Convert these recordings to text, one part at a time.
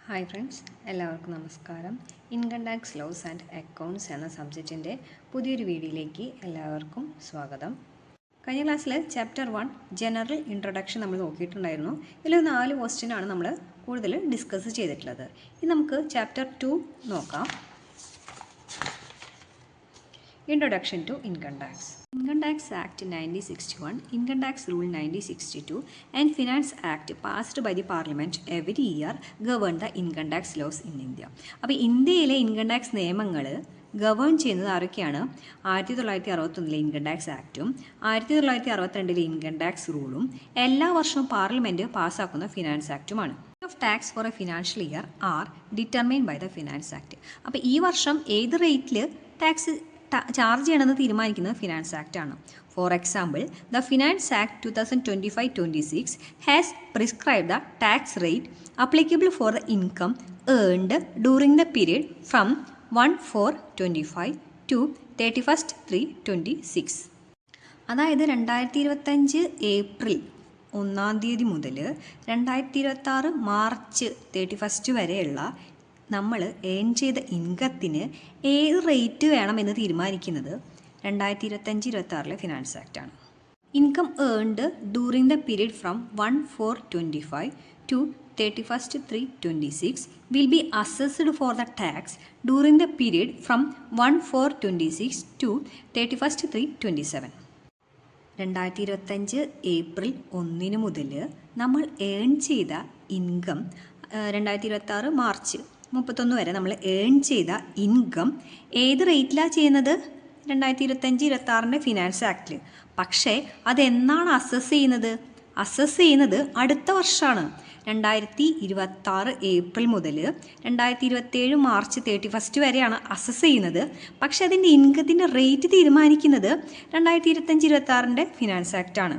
Hi friends, എല്ലാവർക്കും നമസ്കാരം. Income tax laws and accounts എന്ന സബ്ജക്റ്റിൻ്റെ പുതിയൊരു വീഡിയോയിലേക്ക് എല്ലാവർക്കും സ്വാഗതം. കഴിഞ്ഞ ക്ലാസ്സിൽ ചാപ്റ്റർ 1 ജനറൽ ഇൻട്രൊഡക്ഷൻ നമ്മൾ നോക്കിയിട്ടുണ്ടായിരുന്നു. ഇതിൽ 4 ക്വസ്റ്റ്യനാണ് നമ്മൾ കൂടുതൽ ഡിസ്കസ് ചെയ്തിട്ടുള്ളത്. ഇനി നമുക്ക് ചാപ്റ്റർ 2 നോക്കാം. Introduction to Income Tax. Income Tax Act 1961, Income Tax Rule 1962 and Finance Act passed by the Parliament every year govern the income tax laws in India. അപ്പോൾ ഇന്ത്യയിലെ ഇൻകം ടാക്സ് നിയമങ്ങൾ ഗവേൺ ചെയ്യുന്നത് ആരൊക്കെയാണ്? 1961 income tax ആക്റ്റും 1962 income tax റൂളും എല്ലാ വർഷവും parliament പാസ്സാക്കുന്ന ഫിനാൻസ് ആക്റ്റുമാണ്. Of tax for a financial year are determined by the finance act. അപ്പോൾ ഈ വർഷം ഏത് റേറ്റിൽ ടാക്സ് ചാർജ് ചെയ്യണമെന്ന് തീരുമാനിക്കുന്നത് ഫിനാൻസ് ആക്ട് ആണ്. For example, the finance act 2025-26 has prescribe the tax rate applicable for the income earned during the period from 1/4/25 to 31/3/26. അതായത് 2025 April 1 മുതൽ 2026 മാർച്ച് 31 വരെയുള്ള നമ്മൾ ഏൺ ചെയ്ത ഇൻകത്തിന് ഏത് റേറ്റ് വേണമെന്ന് തീരുമാനിക്കുന്നത് 2025-26 ഫിനാൻസ് ആക്റ്റാണ്. Income earned during the period from 1/4/25 to 31/3/26 will be assessed for the tax during the period from 1/4/26 to 31/3/27. 2025 April 1 മുതൽ നമ്മൾ ഏൺ ചെയ്ത ഇൻകം 2026 മാർച്ച് 31 വരെ നമ്മൾ ഏൺ ചെയ്ത ഇൻകം ഏത് റേറ്റിലാണ് ചെയ്യുന്നത്? 2025-26 ഫിനാൻസ് ആക്റ്റിൽ. പക്ഷേ അതെന്നാണ് അസസ് ചെയ്യുന്നത്? അസസ് ചെയ്യുന്നത് അടുത്ത വർഷമാണ്. 2026 ഏപ്രിൽ മുതൽ 2027 മാർച്ച് 31 വരെയാണ് അസസ് ചെയ്യുന്നത്. പക്ഷേ അതിൻ്റെ ഇൻകത്തിൻ്റെ റേറ്റ് തീരുമാനിക്കുന്നത് 2025-26 finance ആക്റ്റാണ്.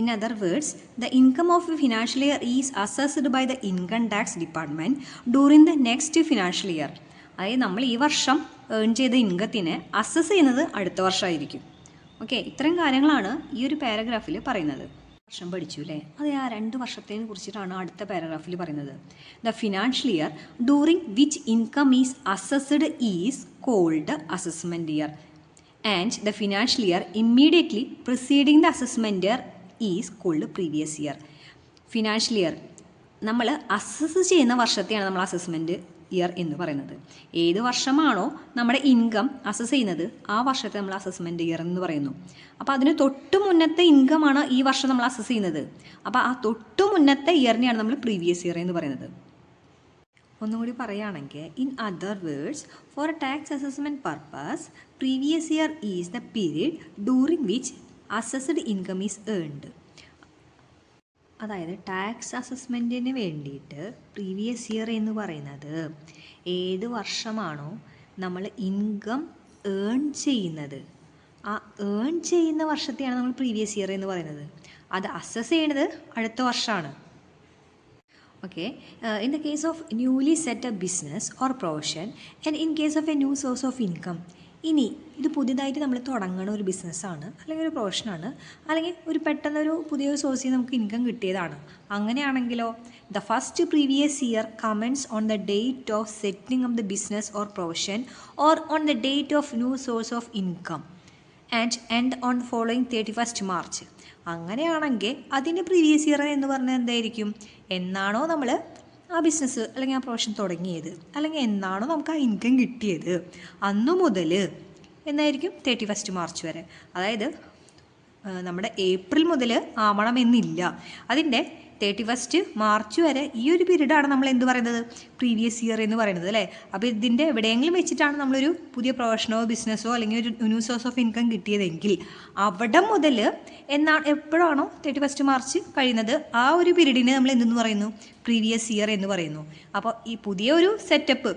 In other words, the income of a financial year is assessed by the income tax department during the next financial year. അതായത് നമ്മൾ ഈ വർഷം ഏൺ ചെയ്ത ഇൻകത്തിനെ അസസ് ചെയ്യുന്നത് അടുത്ത വർഷമായിരിക്കും. ഓക്കെ, ഇത്രയും കാര്യങ്ങളാണ് ഈ ഒരു പാരഗ്രാഫിൽ പറയുന്നത്. വർഷം പഠിച്ചു അല്ലേ? അത് ആ 2 വർഷത്തിനെ കുറിച്ചിട്ടാണ് അടുത്ത പാരഗ്രാഫിൽ പറയുന്നത്. The financial year during which income is assessed is called assessment year and the financial year immediately preceding the assessment year is called previous year. Financial year നമ്മൾ അസസ് ചെയ്യുന്ന വർഷത്തെയാണ് നമ്മൾ അസസ്മെൻറ്റ് ഇയർ എന്ന് പറയുന്നത്. ഏത് വർഷമാണോ നമ്മുടെ ഇൻകം അസസ് ചെയ്യുന്നത് ആ വർഷത്തെ നമ്മൾ അസസ്മെൻറ്റ് ഇയർ എന്ന് പറയുന്നു. അപ്പോൾ അതിന് തൊട്ട് മുന്നത്തെ ഇൻകമാണ് ഈ വർഷം നമ്മൾ അസസ് ചെയ്യുന്നത്. അപ്പോൾ ആ തൊട്ട് മുന്നത്തെ ഇയറിനെയാണ് നമ്മൾ പ്രീവിയസ് ഇയർ എന്ന് പറയുന്നത്. ഒന്നുകൂടി പറയുകയാണെങ്കിൽ, in other words, for a tax assessment purpose previous year is the period during which assessed income is earned. അതായത് ടാക്സ് അസസ്മെൻറ്റിന് വേണ്ടിയിട്ട് പ്രീവിയസ് ഇയർ എന്ന് പറയുന്നത് ഏത് വർഷമാണോ നമ്മൾ ഇൻകം ഏൺ ചെയ്യുന്നത് ആ ഏൺ ചെയ്യുന്ന വർഷത്തെയാണ് നമ്മൾ പ്രീവിയസ് ഇയർ എന്ന് പറയുന്നത്. അത് അസസ് ചെയ്യണത് അടുത്ത വർഷമാണ്. Okay, in the case of newly set A business or profession and in case of A new source of income. ഇനി ഇത് പുതിയതായിട്ട് നമ്മൾ തുടങ്ങുന്ന ഒരു ബിസിനസ്സാണ്, അല്ലെങ്കിൽ ഒരു പ്രൊഫഷനാണ്, അല്ലെങ്കിൽ ഒരു പെട്ടെന്നൊരു പുതിയൊരു സോഴ്സിൽ നമുക്ക് ഇൻകം കിട്ടിയതാണ്. അങ്ങനെയാണെങ്കിലോ the first previous year commences on the date of setting of the business or profession or on the date of new source of income and end on following 31 March. അങ്ങനെയാണെങ്കിൽ അതിൻ്റെ പ്രീവിയസ് ഇയർ എന്ന് പറഞ്ഞാൽ എന്തായിരിക്കും? എന്നാണോ നമ്മൾ ആ business അല്ലെങ്കിൽ ആ പ്രൊഫഷൻ തുടങ്ങിയത്, അല്ലെങ്കിൽ എന്നാണോ നമുക്ക് ആ ഇൻകം കിട്ടിയത് അന്നു മുതൽ എന്നായിരിക്കും 31 മാർച്ച് വരെ. അതായത് നമ്മുടെ ഏപ്രിൽ മുതൽ ആവണമെന്നില്ല, അതിൻ്റെ 31 മാർച്ച് വരെ ഈ ഒരു പീരീഡാണ് നമ്മൾ എന്ത് പറയുന്നത്? പ്രീവിയസ് ഇയർ എന്ന് പറയുന്നത് അല്ലേ? അപ്പോൾ ഇതിൻ്റെ എവിടെയെങ്കിലും വെച്ചിട്ടാണ് നമ്മളൊരു പുതിയ പ്രൊഫഷനോ ബിസിനസ്സോ അല്ലെങ്കിൽ ഒരു ന്യൂ സോഴ്സ് ഓഫ് ഇൻകം കിട്ടിയതെങ്കിൽ അവിടെ മുതൽ എപ്പോഴാണോ 31 മാർച്ച് കഴിയുന്നത് ആ ഒരു പീരീഡിനെ നമ്മൾ എന്തെന്ന് പറയുന്നു? പ്രീവിയസ് ഇയർ എന്ന് പറയുന്നു. അപ്പോൾ ഈ പുതിയ ഒരു സെറ്റപ്പ്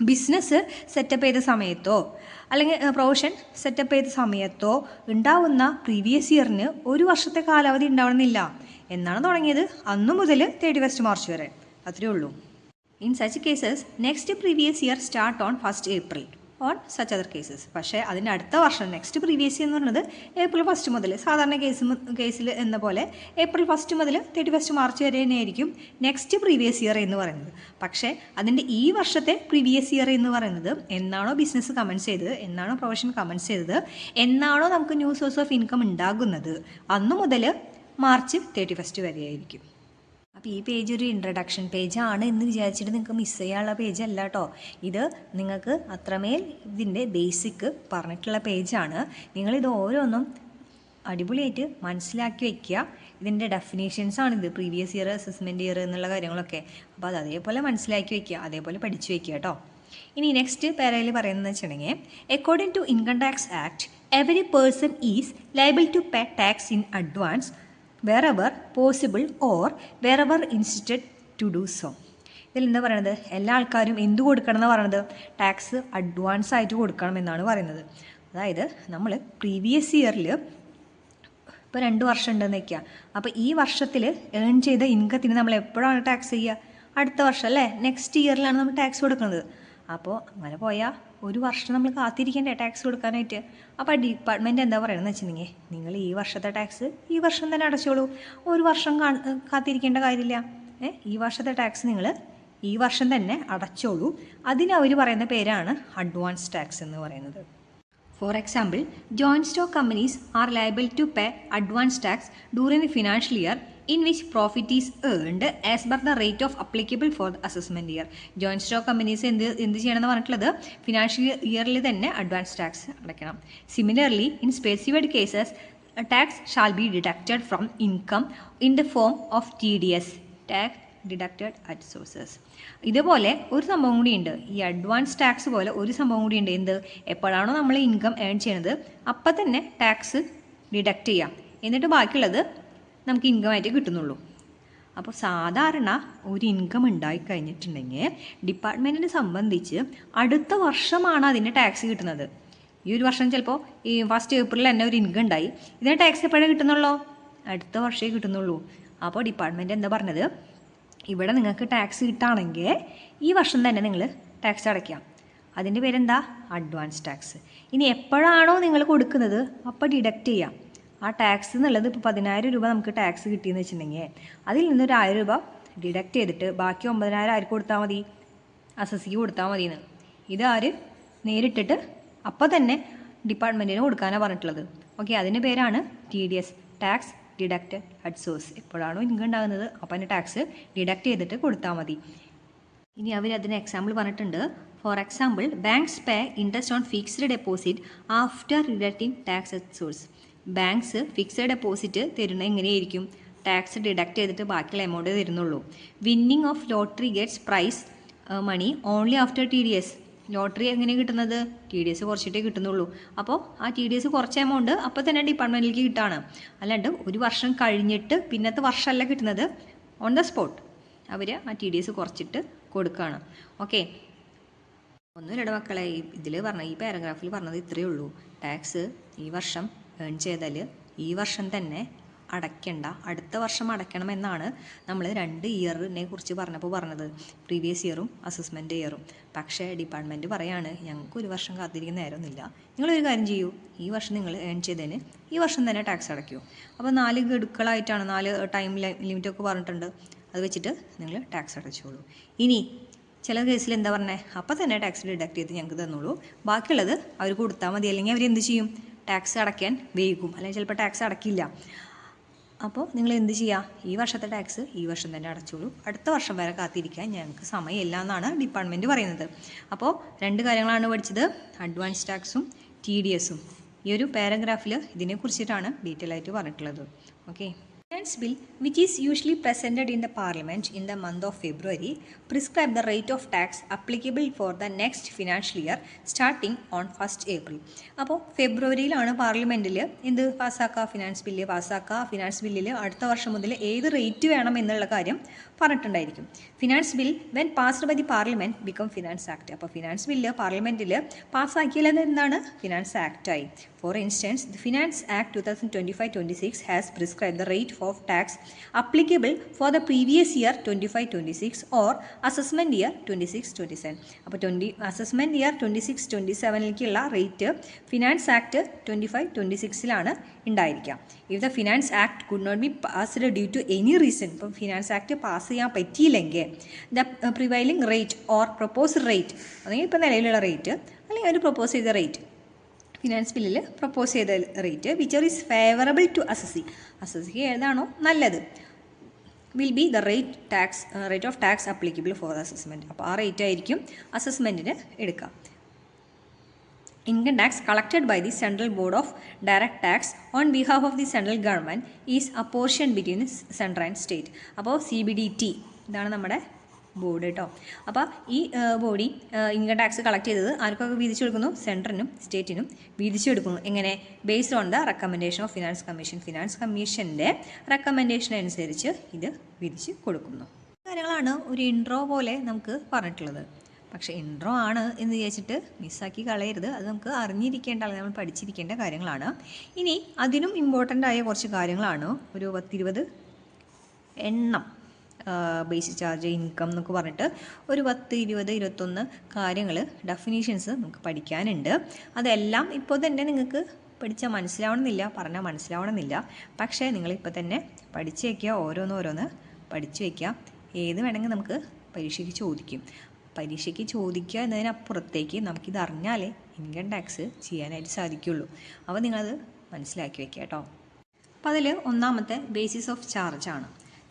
ബിസിനസ് സെറ്റപ്പ് ചെയ്ത സമയത്തോ അല്ലെങ്കിൽ പ്രൊഫഷൻ സെറ്റപ്പ് ചെയ്ത സമയത്തോ ഉണ്ടാവുന്ന പ്രീവിയസ് ഇയറിന് ഒരു വർഷത്തെ കാലാവധി ഉണ്ടാവണമെന്നില്ല. എന്നാണ് തുടങ്ങിയത് അന്നു മുതൽ 31 മാർച്ച് വരെ, അത്രയേ ഉള്ളൂ. In such cases next previous year start on 1 April. On such other cases. പക്ഷേ അതിൻ്റെ അടുത്ത വർഷം നെക്സ്റ്റ് പ്രീവിയസ് ഇയർ എന്ന് പറയുന്നത് April 1 മുതൽ സാധാരണ കേസിൽ എന്ന പോലെ April 1 മുതൽ 31 മാർച്ച് വരെ തന്നെയായിരിക്കും നെക്സ്റ്റ് പ്രീവിയസ് ഇയർ എന്ന് പറയുന്നത്. പക്ഷേ അതിൻ്റെ ഈ വർഷത്തെ പ്രീവിയസ് ഇയർ എന്ന് പറയുന്നത് എന്നാണോ ബിസിനസ് കമൻസ് ചെയ്തത്, എന്നാണോ പ്രൊഫഷൻ കമൻസ് ചെയ്തത്, എന്നാണോ നമുക്ക് ന്യൂ സോഴ്സ് ഓഫ് ഇൻകം ഉണ്ടാകുന്നത് അന്ന് മുതൽ മാർച്ച് 31 വരെ ആയിരിക്കും. അപ്പോൾ ഈ പേജ് ഒരു ഇൻട്രഡക്ഷൻ പേജാണ് എന്ന് വിചാരിച്ചിട്ട് നിങ്ങൾക്ക് മിസ് ചെയ്യാനുള്ള പേജ് അല്ല കേട്ടോ. ഇത് നിങ്ങൾക്ക് അത്രമേൽ ഇതിൻ്റെ ബേസിക് പറഞ്ഞിട്ടുള്ള പേജാണ്. നിങ്ങളിത് ഓരോന്നും അടിപൊളിയായിട്ട് മനസ്സിലാക്കി വയ്ക്കുക. ഇതിൻ്റെ ഡെഫിനേഷൻസാണിത്, പ്രീവിയസ് ഇയർ, അസസ്മെൻറ്റ് ഇയർ എന്നുള്ള കാര്യങ്ങളൊക്കെ. അപ്പോൾ അത് അതേപോലെ മനസ്സിലാക്കി വയ്ക്കുക, അതേപോലെ പഠിച്ചു വയ്ക്കുക കേട്ടോ. ഇനി നെക്സ്റ്റ് പാരയിൽ പറയുന്നത് വെച്ചിട്ടുണ്ടെങ്കിൽ according to income tax act every person is liable to pay tax in advance wherever possible or wherever instituted to do so. ഇതിൽ എന്താ പറയുന്നത്, എല്ലാ ആൾക്കാരും എന്ത് കൊടുക്കണം എന്നാണ് പറയുന്നത്, ടാക്സ് അഡ്വാൻസ് ആയിട്ട് കൊടുക്കണം എന്നാണ് പറയുന്നത്. അതായത് നമ്മൾ പ്രീവിയസ് ഇയറിൽ ഇപ്പോൾ 2 വർഷം ഉണ്ടെന്ന് വയ്ക്കുക. അപ്പോൾ ഈ വർഷത്തിൽ ഏൺ ചെയ്ത ഇൻകത്തിന് നമ്മൾ എപ്പോഴാണ് ടാക്സ് ചെയ്യുക, അടുത്ത വർഷം അല്ലേ, നെക്സ്റ്റ് ഇയറിലാണ് നമ്മൾ ടാക്സ് കൊടുക്കുന്നത്. അപ്പോൾ അങ്ങനെ പോയാൽ ഒരു വർഷം നമ്മൾ കാത്തിരിക്കേണ്ടേ ടാക്സ് കൊടുക്കാനായിട്ട്. അപ്പോൾ ഡിപ്പാർട്ട്മെൻറ്റ് എന്താ പറയുന്നത് വെച്ചിട്ടുണ്ടെങ്കിൽ, നിങ്ങൾ ഈ വർഷത്തെ ടാക്സ് ഈ വർഷം തന്നെ അടച്ചോളൂ, ഒരു വർഷം കാത്തിരിക്കേണ്ട കാര്യമില്ല. ഈ വർഷത്തെ ടാക്സ് നിങ്ങൾ ഈ വർഷം തന്നെ അടച്ചോളൂ. അതിന് അവർ പറയുന്ന പേരാണ് അഡ്വാൻസ് ടാക്സ് എന്ന് പറയുന്നത്. For example, joint stock companies are liable to pay advance tax during the financial year in which profit is earned as per the rate of applicable for the assessment year. Joint stock companies എന്ത് ചെയ്യണമെന്ന് പറഞ്ഞിട്ടുള്ളത്, financial ഇയറിൽ തന്നെ advance tax അടയ്ക്കണം. Similarly in specified cases tax shall be deducted from income in the form of TDS, tax deducted at sources. ഇതുപോലെ ഒരു സംഭവം കൂടിയുണ്ട്, ഈ അഡ്വാൻസ് ടാക്സ് പോലെ ഒരു സംഭവം കൂടിയുണ്ട്. എന്ത്, എപ്പോഴാണോ നമ്മൾ ഇൻകം ഏൺ ചെയ്യുന്നത് അപ്പം തന്നെ ടാക്സ് ഡിഡക്റ്റ് ചെയ്യാം, എന്നിട്ട് ബാക്കിയുള്ളത് നമുക്ക് ഇൻകമായിട്ട് കിട്ടുന്നുള്ളൂ. അപ്പോൾ സാധാരണ ഒരു ഇൻകം ഉണ്ടായിക്കഴിഞ്ഞിട്ടുണ്ടെങ്കിൽ ഡിപ്പാർട്ട്മെൻറ്റിനെ സംബന്ധിച്ച് അടുത്ത വർഷമാണ് അതിൻ്റെ ടാക്സ് കിട്ടുന്നത്. ഈ ഒരു വർഷം ചിലപ്പോൾ ഈ 1 ഏപ്രിൽ തന്നെ ഒരു ഇൻകം ഉണ്ടായി, ഇതിന് ടാക്സ് എപ്പോഴേ കിട്ടുന്നുള്ളൂ, അടുത്ത വർഷമേ കിട്ടുന്നുള്ളൂ. അപ്പോൾ ഡിപ്പാർട്ട്മെൻറ്റ് എന്താ പറഞ്ഞത്, ഇവിടെ നിങ്ങൾക്ക് ടാക്സ് കിട്ടുകയാണെങ്കിൽ ഈ വർഷം തന്നെ നിങ്ങൾ ടാക്സ് അടയ്ക്കാം. അതിൻ്റെ പേരെന്താ, അഡ്വാൻസ് ടാക്സ്. ഇനി എപ്പോഴാണോ നിങ്ങൾ കൊടുക്കുന്നത് അപ്പോൾ ഡിഡക്റ്റ് ചെയ്യാം. ആ ടാക്സ് എന്നുള്ളത് ഇപ്പോൾ 10,000 രൂപ നമുക്ക് ടാക്സ് കിട്ടിയെന്ന് വെച്ചിട്ടുണ്ടെങ്കിൽ അതിൽ നിന്നൊരു 1,000 രൂപ ഡിഡക്റ്റ് ചെയ്തിട്ട് ബാക്കി 9,000 ആർക്ക് കൊടുത്താൽ മതി, അസസിക്ക് കൊടുത്താൽ മതിയെന്ന്. ഇത് ആര് നേരിട്ടിട്ട് അപ്പോൾ തന്നെ ഡിപ്പാർട്ട്മെൻറ്റിന് കൊടുക്കാനാണ് പറഞ്ഞിട്ടുള്ളത്. ഓക്കെ, അതിൻ്റെ പേരാണ് TDS, tax deducted at source. എപ്പോഴാണോ ഇൻകം ഉണ്ടാകുന്നത് അപ്പോൾ അതിൻ്റെ ടാക്സ് ഡിഡക്റ്റ് ചെയ്തിട്ട് കൊടുത്താൽ മതി. ഇനി അവർ അതിന് എക്സാമ്പിൾ പറഞ്ഞിട്ടുണ്ട്. For example, banks pay interest on fixed deposit after deducting tax at source. Banks fixed deposit തരുന്നത് എങ്ങനെയായിരിക്കും, ടാക്സ് ഡിഡക്റ്റ് ചെയ്തിട്ട് ബാക്കിയുള്ള എമൗണ്ട് തരുന്നുള്ളൂ. Winning of lottery gets prize money only after TDS. Lottery എങ്ങനെ കിട്ടുന്നത്, TDS കുറച്ചിട്ടേ കിട്ടുന്നുള്ളൂ. അപ്പോൾ ആ TDS കുറച്ച് എമൗണ്ട് അപ്പോൾ തന്നെ ഡിപ്പാർട്ട്മെൻറ്റിലേക്ക് കിട്ടുകയാണ്. അല്ലാണ്ട് ഒരു വർഷം കഴിഞ്ഞിട്ട് പിന്നത്തെ വർഷമല്ല കിട്ടുന്നത്, ഓൺ ദ സ്പോട്ട് അവർ ആ TDS കുറച്ചിട്ട് കൊടുക്കുകയാണ്. ഓക്കെ, ഒന്നുമില്ലട മക്കളെ, ഇതിൽ പറഞ്ഞ ഈ പാരഗ്രാഫിൽ പറഞ്ഞത് ഇത്രയേ ഉള്ളൂ. ടാക്സ് ഈ വർഷം ഏൺ ചെയ്താൽ ഈ വർഷം തന്നെ അടയ്ക്കേണ്ട, അടുത്ത വർഷം അടയ്ക്കണമെന്നാണ് നമ്മൾ 2 ഇയറിനെ കുറിച്ച് പറഞ്ഞത്, പ്രീവിയസ് ഇയറും അസസ്മെൻറ്റ് ഇയറും. പക്ഷേ ഡിപ്പാർട്ട്മെൻറ്റ് പറയാണ്, ഞങ്ങൾക്ക് ഒരു വർഷം കാത്തിരിക്കുന്ന നേരമൊന്നുമില്ല, നിങ്ങളൊരു കാര്യം ചെയ്യൂ, ഈ വർഷം നിങ്ങൾ ഏൺ ചെയ്തതിന് ഈ വർഷം തന്നെ ടാക്സ് അടയ്ക്കൂ. അപ്പോൾ 4 ഗഡുക്കളായിട്ടാണ്, 4 ടൈം ലിമിറ്റൊക്കെ പറഞ്ഞിട്ടുണ്ട്, അത് വെച്ചിട്ട് നിങ്ങൾ ടാക്സ് അടച്ചോളൂ. ഇനി ചില കേസിൽ എന്താ പറഞ്ഞത്, അപ്പോൾ തന്നെ ടാക്സ് ഡിഡക്റ്റ് ചെയ്ത് ഞങ്ങൾക്ക് തന്നോളൂ, ബാക്കിയുള്ളത് അവർ കൊടുത്താൽ മതി. അല്ലെങ്കിൽ അവരെന്ത് ചെയ്യും, ടാക്സ് അടയ്ക്കാൻ വൈകും, അല്ലെങ്കിൽ ചിലപ്പോൾ ടാക്സ് അടയ്ക്കില്ല. അപ്പോൾ നിങ്ങൾ എന്ത് ചെയ്യുക, ഈ വർഷത്തെ ടാക്സ് ഈ വർഷം തന്നെ അടച്ചോളൂ, അടുത്ത വർഷം വരെ കാത്തിരിക്കാൻ ഞങ്ങൾക്ക് സമയമില്ല എന്നാണ് ഡിപ്പാർട്ട്മെൻറ്റ് പറയുന്നത്. അപ്പോൾ 2 കാര്യങ്ങളാണ് പഠിച്ചത്, അഡ്വാൻസ് ടാക്സും TDSഉം. ഈ ഒരു പാരഗ്രാഫിൽ ഇതിനെക്കുറിച്ചിട്ടാണ് ഡീറ്റെയിൽ ആയിട്ട് പറഞ്ഞിട്ടുള്ളത്. Okay, Finance Bill, which is usually presented in the Parliament in the month of February, prescribe the rate of tax applicable for the next financial year starting on 1st April. അപ്പോൾ ഫെബ്രുവരിയിലാണ് പാർലമെൻറ്റിൽ എന്ത് പാസ്സാക്കുക, finance bill പാസ്സാക്കുക. Finance ബില്ലിൽ അടുത്ത വർഷം മുതൽ ഏത് റേറ്റ് വേണം എന്നുള്ള കാര്യം പറഞ്ഞിട്ടുണ്ടായിരിക്കും. Finance bill when passed by the parliament become finance act. അപ്പോൾ ഫിനാൻസ് ബില്ല് പാർലമെൻറ്റിൽ പാസ്സാക്കിയാൽ എന്താണ്, ഫിനാൻസ് ആക്റ്റായി. For instance, the finance act 2025-26 has prescribe the rate of tax applicable for the previous year 25-26 or assessment year 26-27. അപ്പോൾ assessment year 26-27ലേക്കുള്ള rate finance act 25-26ലാണ് ഉണ്ടായിരിക്കുക. If the finance act could not be passed due to any reason, ഇപ്പോൾ finance act pass ചെയ്യാൻ പറ്റിയില്ലെങ്കിൽ the prevailing rate or proposed rate, അല്ലെങ്കിൽ ഇപ്പോൾ നിലവിലുള്ള റേറ്റ് അല്ലെങ്കിൽ അവർ പ്രൊപ്പോസ് ചെയ്ത റേറ്റ്, ഫിനാൻസ് ബില്ലിൽ പ്രൊപ്പോസ് ചെയ്ത rate whichever is favourable to അസസ്സിക്ക് ഏതാണോ നല്ലത്, will be the rate of tax applicable for the assessment. അപ്പോൾ ആ റേറ്റ് ആയിരിക്കും അസസ്മെൻറ്റിന് എടുക്കുക. Income tax collected by the Central Board of Direct Tax on behalf of the central government is apportioned between central and state. അപ്പോൾ CBDT ഇതാണ് നമ്മുടെ board കേട്ടോ. അപ്പോൾ ഈ ബോഡി ഇൻകം ടാക്സ് കളക്ട് ചെയ്തത് ആർക്കൊക്കെ വീതിച്ചു കൊടുക്കുന്നു? സെൻട്രലിനും സ്റ്റേറ്റിനും വീതിച്ചു കൊടുക്കുന്നു. എങ്ങനെ? Based on the recommendation of finance commission. Finance കമ്മീഷൻ്റെ റെക്കമെൻഡേഷൻ അനുസരിച്ച് ഇത് വീതിച്ച് കൊടുക്കുന്നു. കാര്യങ്ങളാണ് ഒരു ഇൻട്രോ പോലെ നമുക്ക് പറഞ്ഞിട്ടുള്ളത്. പക്ഷേ ഇൻട്രോ ആണ് എന്ന് വിചാരിച്ചിട്ട് മിസ്സാക്കി കളയരുത്. അത് നമുക്ക് അറിഞ്ഞിരിക്കേണ്ട, അല്ലെങ്കിൽ നമ്മൾ പഠിച്ചിരിക്കേണ്ട കാര്യങ്ങളാണ്. ഇനി അതിനും ഇമ്പോർട്ടൻ്റ് ആയ കുറച്ച് കാര്യങ്ങളാണ്, ഒരു 10-20 എണ്ണം ബേസിക് ചാർജ്, ഇൻകം എന്നൊക്കെ പറഞ്ഞിട്ട് ഒരു 10-20-21 കാര്യങ്ങൾ, ഡെഫിനീഷൻസ് നമുക്ക് പഠിക്കാനുണ്ട്. അതെല്ലാം ഇപ്പോൾ തന്നെ നിങ്ങൾക്ക് പഠിച്ചാൽ മനസ്സിലാവണമെന്നില്ല, പറഞ്ഞാൽ മനസ്സിലാവണമെന്നില്ല. പക്ഷേ നിങ്ങളിപ്പോൾ തന്നെ പഠിച്ച് വയ്ക്കുക, ഓരോന്ന് പഠിച്ച് വയ്ക്കുക. ഏത് വേണമെങ്കിൽ നമുക്ക് പരീക്ഷയ്ക്ക് ചോദിക്കും. പരീക്ഷയ്ക്ക് ചോദിക്കുക എന്നതിനപ്പുറത്തേക്ക് നമുക്കിത് അറിഞ്ഞാലേ ഇൻകം ടാക്സ് ചെയ്യാനായിട്ട് സാധിക്കുള്ളൂ. അപ്പോൾ നിങ്ങളത് മനസ്സിലാക്കി വയ്ക്കുക കേട്ടോ. അപ്പോൾ അതിൽ ഒന്നാമത്തെ ബേസിസ് ഓഫ് ചാർജാണ്.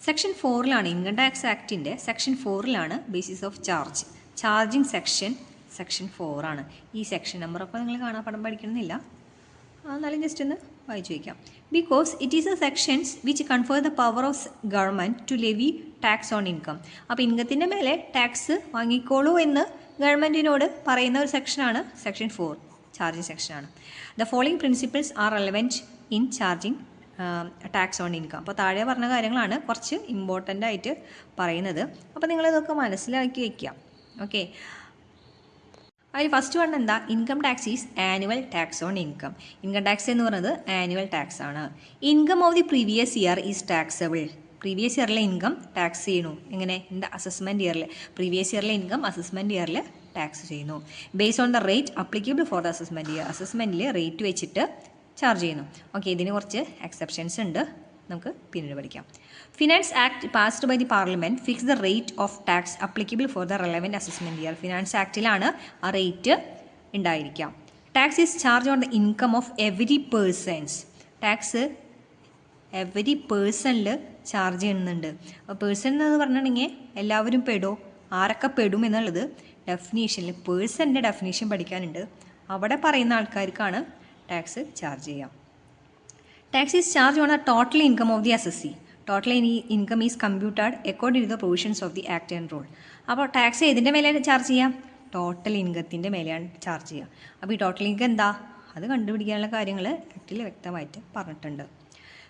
സെക്ഷൻ 4ലാണ് ഇൻകം ടാക്സ് ആക്ടിൻ്റെ സെക്ഷൻ 4ലാണ് basis of charge. Charging section 4 ഈ സെക്ഷൻ നമ്പറൊക്കെ നിങ്ങൾ കാണാൻ പടം പഠിക്കണമെന്നില്ല, എന്നാലും ജസ്റ്റ് ഒന്ന് വായിച്ചു വയ്ക്കാം. Because it is a sections which confer the power of government to levy tax on income. അപ്പോൾ ഇൻകത്തിൻ്റെ മേലെ ടാക്സ് വാങ്ങിക്കോളൂ എന്ന് ഗവൺമെൻറ്റിനോട് പറയുന്ന ഒരു സെക്ഷനാണ് സെക്ഷൻ 4, ചാർജിങ് സെക്ഷനാണ്. The following principles are relevant in charging tax on income. അപ്പോൾ താഴെ പറഞ്ഞ കാര്യങ്ങളാണ് കുറച്ച് ഇമ്പോർട്ടൻ്റ് ആയിട്ട് പറയുന്നത്. അപ്പോൾ നിങ്ങളിതൊക്കെ മനസ്സിലാക്കി വയ്ക്കുക. ഓക്കെ, അതിൽ ഫസ്റ്റ് വൺ എന്താ? Income tax is annual tax on income. Income tax എന്ന് പറയുന്നത് ആനുവൽ ടാക്സ് ആണ്. Income of the previous year is taxable. Previous ഇയറിലെ ഇൻകം ടാക്സ് ചെയ്യുന്നു. എങ്ങനെ? ഇൻ ദ അസസ്മെൻറ്റ് ഇയറിൽ. പ്രീവിയസ് ഇയറിലെ ഇൻകം അസസ്മെൻറ്റ് ഇയറിൽ ടാക്സ് ചെയ്യുന്നു. Based on the rate applicable for the assessment year. അസസ്മെൻറ്റിൽ റേറ്റ് വെച്ചിട്ട് ചാർജ് ചെയ്യുന്നു. ഓക്കെ, ഇതിന് കുറച്ച് എക്സെപ്ഷൻസ് ഉണ്ട്, നമുക്ക് പിന്നീട് പഠിക്കാം. Finance act passed by the parliament fix the rate of tax applicable for the relevant assessment year. Finance ആക്ടിലാണ് ആ റേറ്റ് ഉണ്ടായിരിക്കാം. Tax is charge on the income of every persons. Tax every പേഴ്സണിൽ charge ചെയ്യുന്നുണ്ട്. അപ്പോൾ person എന്ന് പറഞ്ഞിട്ടുണ്ടെങ്കിൽ എല്ലാവരും പെടുമോ? ആരൊക്കെ പെടും എന്നുള്ളത് ഡെഫിനീഷനിൽ, പേഴ്സണിൻ്റെ ഡെഫിനീഷൻ പഠിക്കാനുണ്ട്. അവിടെ പറയുന്ന ആൾക്കാർക്കാണ് ടാക്സ് ചാർജ് ചെയ്യാം. Tax is charge on the total income of the assessee. Total income is computed according to the provisions of the act and rule. അപ്പോൾ ടാക്സ് ഏതിൻ്റെ മേലെയാണ് ചാർജ് ചെയ്യാം? ടോട്ടൽ ഇൻകത്തിൻ്റെ മേലെയാണ് ചാർജ് ചെയ്യുക. അപ്പോൾ ഈ ടോട്ടൽ ഇൻകം എന്താ? അത് കണ്ടുപിടിക്കാനുള്ള കാര്യങ്ങൾ ആക്ടിൽ വ്യക്തമായിട്ട് പറഞ്ഞിട്ടുണ്ട്.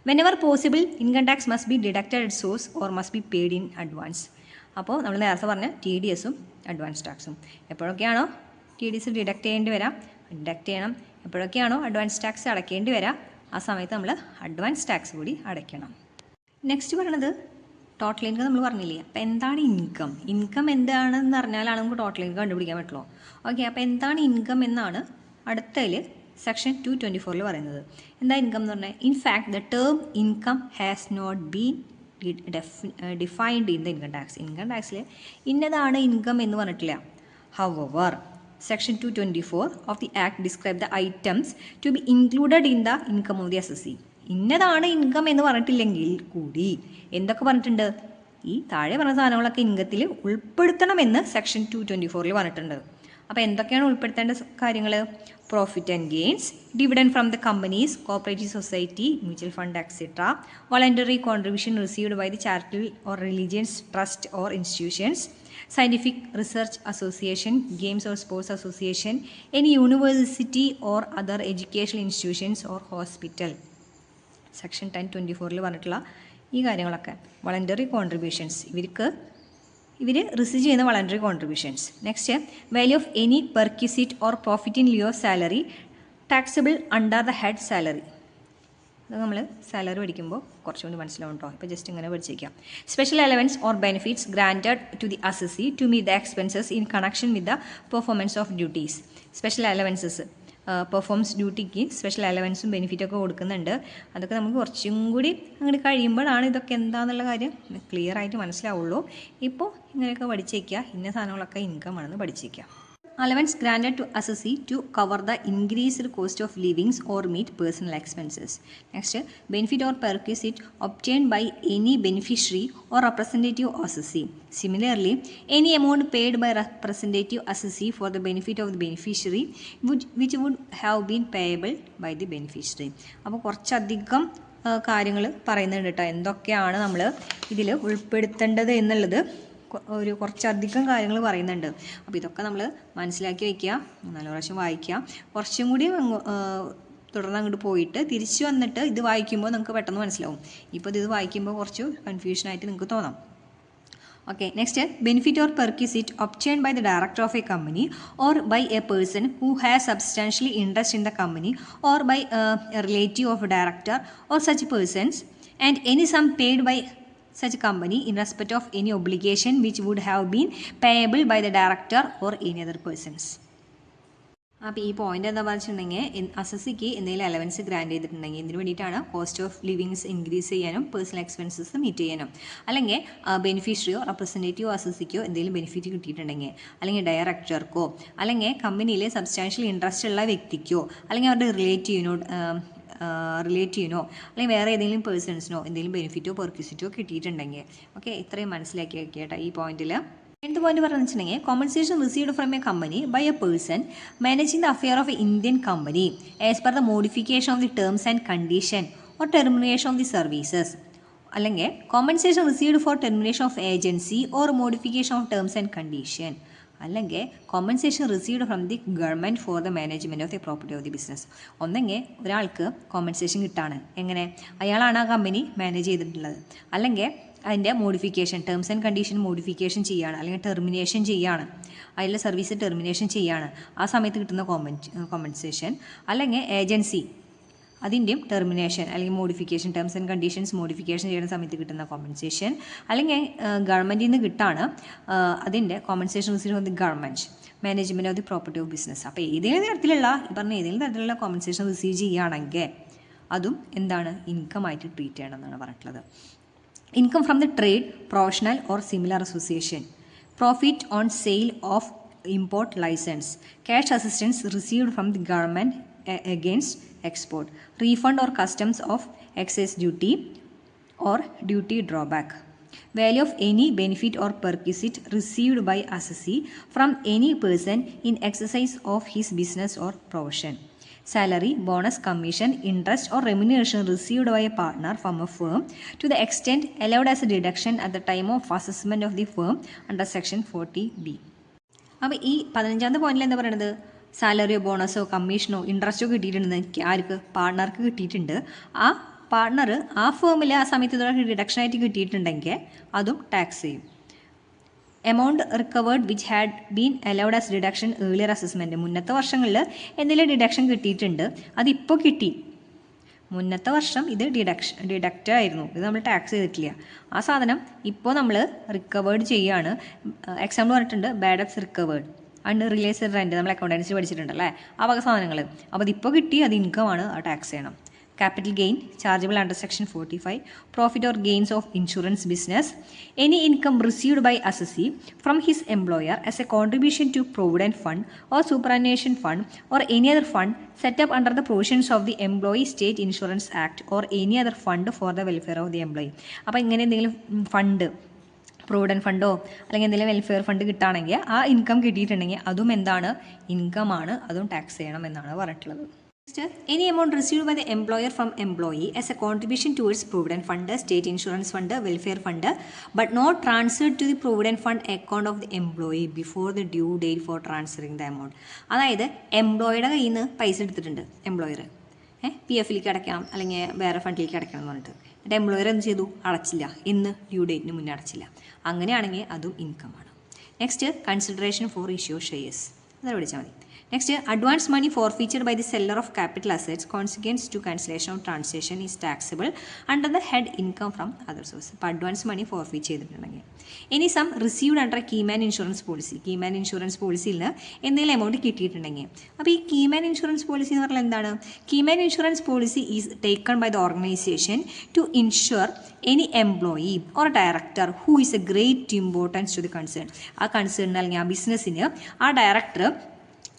Whenever possible income tax must be deducted at source or must be paid in advance. അപ്പോൾ നമ്മൾ നേരത്തെ പറഞ്ഞ TDS അഡ്വാൻസ് ടാക്സും എപ്പോഴൊക്കെയാണോ TDS ഡിഡക്റ്റ് ചെയ്യേണ്ടി വരാം, ഡിഡക്റ്റ് ചെയ്യണം. എപ്പോഴൊക്കെയാണോ അഡ്വാൻസ് ടാക്സ് അടയ്ക്കേണ്ടി വരാം, ആ സമയത്ത് നമ്മൾ അഡ്വാൻസ് ടാക്സ് കൂടി അടയ്ക്കണം. നെക്സ്റ്റ് പറയണത് ടോട്ടൽ ഇൻകം നമ്മൾ പറഞ്ഞില്ലേ. അപ്പോൾ എന്താണ് ഇൻകം? ഇൻകം എന്താണെന്ന് അറിഞ്ഞാലാണ് നമുക്ക് ടോട്ടൽ ഇൻകം കണ്ടുപിടിക്കാൻ പറ്റുള്ളൂ. ഓക്കെ, അപ്പോൾ എന്താണ് ഇൻകം എന്നാണ് അടുത്തതിൽ സെക്ഷൻ 224 പറയുന്നത്. എന്താ ഇൻകം എന്ന് പറഞ്ഞാൽ? In fact the term income has not been defined in the income tax. Income ടാക്സിൽ ഇന്നതാണ് ഇൻകം എന്ന് പറഞ്ഞിട്ടില്ല. However section 224 of the act describe the items to be included in the income of the assessee. ഇന്നതാണ് income എന്ന് പറഞ്ഞിട്ടില്ലെങ്കിൽ കൂടി എന്തൊക്കെ പറഞ്ഞിട്ടുണ്ട്? ഈ താഴെ പറഞ്ഞ സാധനങ്ങളൊക്കെ ഇൻകത്തിൽ ഉൾപ്പെടുത്തണമെന്ന് സെക്ഷൻ 224 പറഞ്ഞിട്ടുണ്ട്. അപ്പോൾ എന്തൊക്കെയാണ് ഉൾപ്പെടുത്തേണ്ട കാര്യങ്ങൾ? Profit and gains, dividend from the companies, cooperative society, mutual fund etcetera, voluntary contribution received by the charitable or religious trust or institutions, scientific research association, games or sports association, any university or other educational institutions or hospital. Section 1024 പറഞ്ഞിട്ടുള്ള ഈ കാര്യങ്ങളൊക്കെ. Voluntary contributions, ഇവർ receive ചെയ്യുന്ന voluntary contributions. Next, value of any perquisite or profit in lieu salary taxable under the head salary. അത് നമ്മൾ salary പഠിക്കുമ്പോൾ കുറച്ചുകൂടി മനസ്സിലാവും കേട്ടോ. ഇപ്പോൾ ജസ്റ്റ് ഇങ്ങനെ പഠിച്ചേക്കാം. Special allowance or benefits granted to the assessee to meet the expenses in connection with the performance of duties. Special allowances performance ഡ്യൂട്ടിക്ക് സ്പെഷ്യൽ അലവൻസും ബെനിഫിറ്റൊക്കെ കൊടുക്കുന്നുണ്ട്. അതൊക്കെ നമുക്ക് കുറച്ചും കൂടി അങ്ങോട്ട് കഴിയുമ്പോഴാണ് ഇതൊക്കെ എന്താണെന്നുള്ള കാര്യം ക്ലിയർ ആയിട്ട് മനസ്സിലാവുള്ളൂ. ഇപ്പോൾ ഇങ്ങനെയൊക്കെ പഠിച്ചേക്കുക. ഇന്ന സാധനങ്ങളൊക്കെ ഇൻകം ആണെന്ന് പഠിച്ചേക്കുക. Allowance granted to assessee to cover the increased cost of livings or meet personal expenses. Next, benefit or perquisite obtained by any beneficiary or representative assessee. Similarly, any amount paid by representative assessee for the benefit of the beneficiary which would have been payable by the beneficiary. അപ്പോൾ കുറച്ചധികം കാര്യങ്ങൾ പറയുന്നുണ്ട് കേട്ടോ. എന്തൊക്കെയാണ് നമ്മൾ ഇതിൽ ഉൾപ്പെടുത്തേണ്ടത് എന്നുള്ളത് കുറച്ചധികം കാര്യങ്ങൾ പറയുന്നുണ്ട്. അപ്പോൾ ഇതൊക്കെ നമ്മൾ മനസ്സിലാക്കി വയ്ക്കുക, നല്ല പ്രാവശ്യം വായിക്കുക. കുറച്ചും കൂടി തുടർന്ന് അങ്ങോട്ട് പോയിട്ട് തിരിച്ച് വന്നിട്ട് ഇത് വായിക്കുമ്പോൾ നിങ്ങൾക്ക് പെട്ടെന്ന് മനസ്സിലാവും. ഇപ്പോൾ ഇത് വായിക്കുമ്പോൾ കുറച്ച് കൺഫ്യൂഷനായിട്ട് നിങ്ങൾക്ക് തോന്നാം. Okay, next, benefit or perquisite obtained by the director of a company or by a person who has substantially interest in the company or by a relative of a director or such persons, and any sum paid by such company in respect of any obligation which would have been payable by the director or any other persons. അപ്പോൾ ഈ point എന്താ പറഞ്ഞിട്ടുണ്ടെങ്കിൽ അസസിക്ക് എന്തെങ്കിലും allowance grand ചെയ്തിട്ടുണ്ടെങ്കിൽ ഇതിന് വേണ്ടിയിട്ടാണ് cost of livings increase ചെയ്യാനും personal expenses meet ചെയ്യാനും. അല്ലെങ്കിൽ ബെനിഫിഷ്യറിയോ റെപ്രസെൻറ്റേറ്റീവോ അസസിക്കോ എന്തെങ്കിലും ബെനിഫിറ്റ് കിട്ടിയിട്ടുണ്ടെങ്കിൽ, അല്ലെങ്കിൽ ഡയറക്ടർക്കോ, അല്ലെങ്കിൽ കമ്പനിയിൽ സബ്സ്റ്റാൻഷ്യൽ ഇൻട്രസ്റ്റ് ഉള്ള വ്യക്തിക്കോ, അല്ലെങ്കിൽ അവരുടെ റിലേറ്റീവിനോ അല്ലെങ്കിൽ വേറെ ഏതെങ്കിലും പേഴ്സൺസിനോ എന്തെങ്കിലും ബെനിഫിറ്റോ പെർക്വിസിറ്റോ കിട്ടിയിട്ടുണ്ടെങ്കിൽ. ഓക്കെ, ഇത്രയും മനസ്സിലാക്കി വെക്കേട്ടോ ഈ പോയിന്റിൽ. എന്ത് പോയിന്റ് പറഞ്ഞു വെച്ചിട്ടുണ്ടെങ്കിൽ compensation received from a company by a person managing the affair of a Indian company as per the modification of the terms and condition or termination of the services. അല്ലെങ്കിൽ compensation received for termination of agency or modification of terms and condition. അല്ലെങ്കിൽ compensation received from the government for the management of the property of the business. ഒന്നെങ്കിൽ ഒരാൾക്ക് compensation കിട്ടാണ്, എങ്ങനെ അയാളാണ് ആ company manage ചെയ്തിട്ടുള്ളത്, അല്ലെങ്കിൽ അതിൻ്റെ modification terms and condition modification ചെയ്യുകയാണ്, അല്ലെങ്കിൽ ടെർമിനേഷൻ ചെയ്യുകയാണ്, അതിലെ സർവീസ് ടെർമിനേഷൻ ചെയ്യുകയാണ്, ആ സമയത്ത് കിട്ടുന്ന കോമ്പൻസേഷൻ. അല്ലെങ്കിൽ ഏജൻസി അതിൻ്റെയും ടെർമിനേഷൻ അല്ലെങ്കിൽ modification terms and conditions modification ചെയ്യുന്ന സമയത്ത് കിട്ടുന്ന കോമ്പൻസേഷൻ. അല്ലെങ്കിൽ ഗവൺമെൻറ്റിൽ നിന്ന് കിട്ടാണ് അതിൻ്റെ compensation receive of the government management of the property of business. അപ്പോൾ ഏതെങ്കിലും തരത്തിലുള്ള ഏതെങ്കിലും തരത്തിലുള്ള കോമ്പൻസേഷൻ റിസീവ് ചെയ്യുകയാണെങ്കിൽ അതും എന്താണ് ഇൻകമായിട്ട് ട്രീറ്റ് ചെയ്യണം എന്നാണ് പറഞ്ഞിട്ടുള്ളത്. Income from the trade, professional or similar association, profit on sale of import license, cash assistance received from the government against export, refund or customs of excess duty or duty drawback, value of any benefit or perquisite received by assessee from any person in exercise of his business or profession, salary, bonus, commission, interest or remuneration received by a partner from a firm to the extent allowed as a deduction at the time of assessment of the firm under section 40B. അപ്പോൾ ഈ 15ാമത്തെ പോയിന്റിൽ എന്താ പറയുന്നത്, സാലറിയോ ബോണസോ കമ്മീഷനോ ഇൻട്രസ്റ്റോ കിട്ടിയിട്ടുണ്ടെന്ന് ആർക്ക് പാർട്ണർക്ക് കിട്ടിയിട്ടുണ്ട്. ആ partner ആ ഫേമിൽ ആ സമയത്ത് ഇതൊക്കെ ഡിഡക്ഷനായിട്ട് കിട്ടിയിട്ടുണ്ടെങ്കിൽ അതും ടാക്സ് ചെയ്യും. Amount recovered which had been allowed as deduction earlier assessment. മുന്നത്തെ വർഷങ്ങളിൽ എന്തെങ്കിലും ഡിഡക്ഷൻ കിട്ടിയിട്ടുണ്ട്, അതിപ്പോൾ കിട്ടി. മുന്നത്തെ വർഷം ഇത് ഡിഡക്റ്റ് ആയിരുന്നു, ഇത് നമ്മൾ ടാക്സ് ചെയ്തിട്ടില്ല. ആ സാധനം ഇപ്പോൾ നമ്മൾ റിക്കവേർഡ് ചെയ്യുകയാണ്. എക്സാമ്പിൾ പറഞ്ഞിട്ടുണ്ട് ബാഡ് ഡെബ്റ്റ്സ് റിക്കവേർഡ്, അൺറിയലൈസ്ഡ് റെൻറ്റ് നമ്മൾ അക്കൗണ്ടൻസി പഠിച്ചിട്ടുണ്ടല്ലേ, ആ വക സാധനങ്ങൾ. അപ്പോൾ അതിപ്പോൾ കിട്ടി, അത് ഇൻകമാണ്, അത് ടാക്സ് ചെയ്യണം. Capital gain chargeable under section 45, profit or gains of insurance business, any income received by assessee from his employer as a contribution to provident fund or superannuation fund or any other fund set up under the provisions of the Employee State Insurance Act or any other fund for the welfare of the employee. അപ്പോൾ ഇങ്ങനെ എന്തെങ്കിലും fund, provident ഫണ്ടോ അല്ലെങ്കിൽ എന്തെങ്കിലും welfare fund കിട്ടുകയാണെങ്കിൽ ആ income കിട്ടിയിട്ടുണ്ടെങ്കിൽ അതും എന്താണ്, ഇൻകമാണ്, അതും ടാക്സ് ചെയ്യണം എന്നാണ് പറഞ്ഞിട്ടുള്ളത്. Any amount received by the employer from employee as a contribution towards provident fund, state insurance fund, welfare fund, but not transferred to the provident fund account of the employee before the due date for transferring the amount. അതായത് എംപ്ലോയിയുടെ കയ്യിൽ നിന്ന് പൈസ എടുത്തിട്ടുണ്ട് employer, PF-ലേക്ക് അടയ്ക്കണം അല്ലെങ്കിൽ വേറെ ഫണ്ടിലേക്ക് അടയ്ക്കണം എന്ന് പറഞ്ഞിട്ട്, എന്നിട്ട് എംപ്ലോയർ എന്ത് ചെയ്തു, അടച്ചില്ല, ഇന്ന് ഡ്യൂ ഡേറ്റിന് മുന്നേ അടച്ചില്ല. അങ്ങനെയാണെങ്കിൽ അതും ഇൻകമാണ്. Next, consideration for issue shares, അത് പഠിച്ചാൽ മതി. Next, advance money forfeited by the seller of capital assets consequence to cancellation of transaction is taxable under the head income from other source. അപ്പോൾ അഡ്വാൻസ് മണി ഫോർഫീറ്റ് ചെയ്തിട്ടുണ്ടെങ്കിൽ. ഇനി sum received under keyman insurance policy. Keyman insurance പോളിസിയിൽ നിന്ന് എന്തെങ്കിലും amount കിട്ടിയിട്ടുണ്ടെങ്കിൽ, അപ്പോൾ ഈ key man insurance policy എന്ന് പറഞ്ഞാൽ എന്താണ്? Keyman insurance policy is taken by the organisation to insure any employee or director who is a great importance to the concern. ആ കൺസേണിന് അല്ലെങ്കിൽ ആ ബിസിനസ്സിന് ആ ഡയറക്ടർ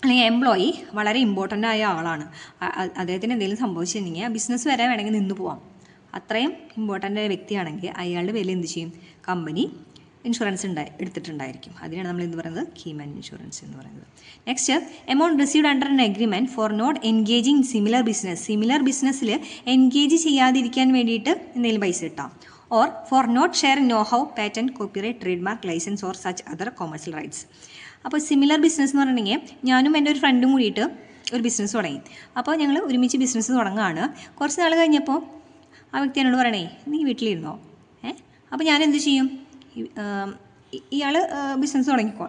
അല്ലെങ്കിൽ എംപ്ലോയി വളരെ ഇമ്പോർട്ടൻ്റ് ആയ ആളാണ്. അദ്ദേഹത്തിന് എന്തെങ്കിലും സംഭവിച്ചിട്ടുണ്ടെങ്കിൽ ആ ബിസിനസ് വരെ വേണമെങ്കിൽ നിന്ന് പോവാം. അത്രയും ഇമ്പോർട്ടൻ്റ് ആയ വ്യക്തിയാണെങ്കിൽ അയാളുടെ പേരിൽ എന്ത് ചെയ്യും? കമ്പനി ഇൻഷുറൻസ് എടുത്തിട്ടുണ്ടായിരിക്കും. അതിനാണ് നമ്മൾ എന്ത് പറയുന്നത്? കീമാൻ ഇൻഷുറൻസ് എന്ന് പറയുന്നത്. Next, amount received under an agreement for not engaging similar business. Similar ബിസിനസ്സിൽ എൻഗേജ് ചെയ്യാതിരിക്കാൻ വേണ്ടിയിട്ട് എന്തെങ്കിലും പൈസ കിട്ടാം. Or for not share know how, patent, copyright, trade mark, licence or such other commercial rights. അപ്പോൾ similar business എന്ന് പറഞ്ഞിട്ടുണ്ടെങ്കിൽ ഞാനും എൻ്റെ ഒരു ഫ്രണ്ടും കൂടിയിട്ട് ഒരു ബിസിനസ് തുടങ്ങി. അപ്പോൾ ഞങ്ങൾ ഒരുമിച്ച് ബിസിനസ് തുടങ്ങുകയാണ്. കുറച്ച് നാൾ കഴിഞ്ഞപ്പോൾ ആ വ്യക്തി എന്നോട് പറയണേ, നീ വീട്ടിലിരുന്നോ? അപ്പോൾ ഞാൻ എന്ത് ചെയ്യും? ഇയാൾ ബിസിനസ് തുടങ്ങിക്കോ,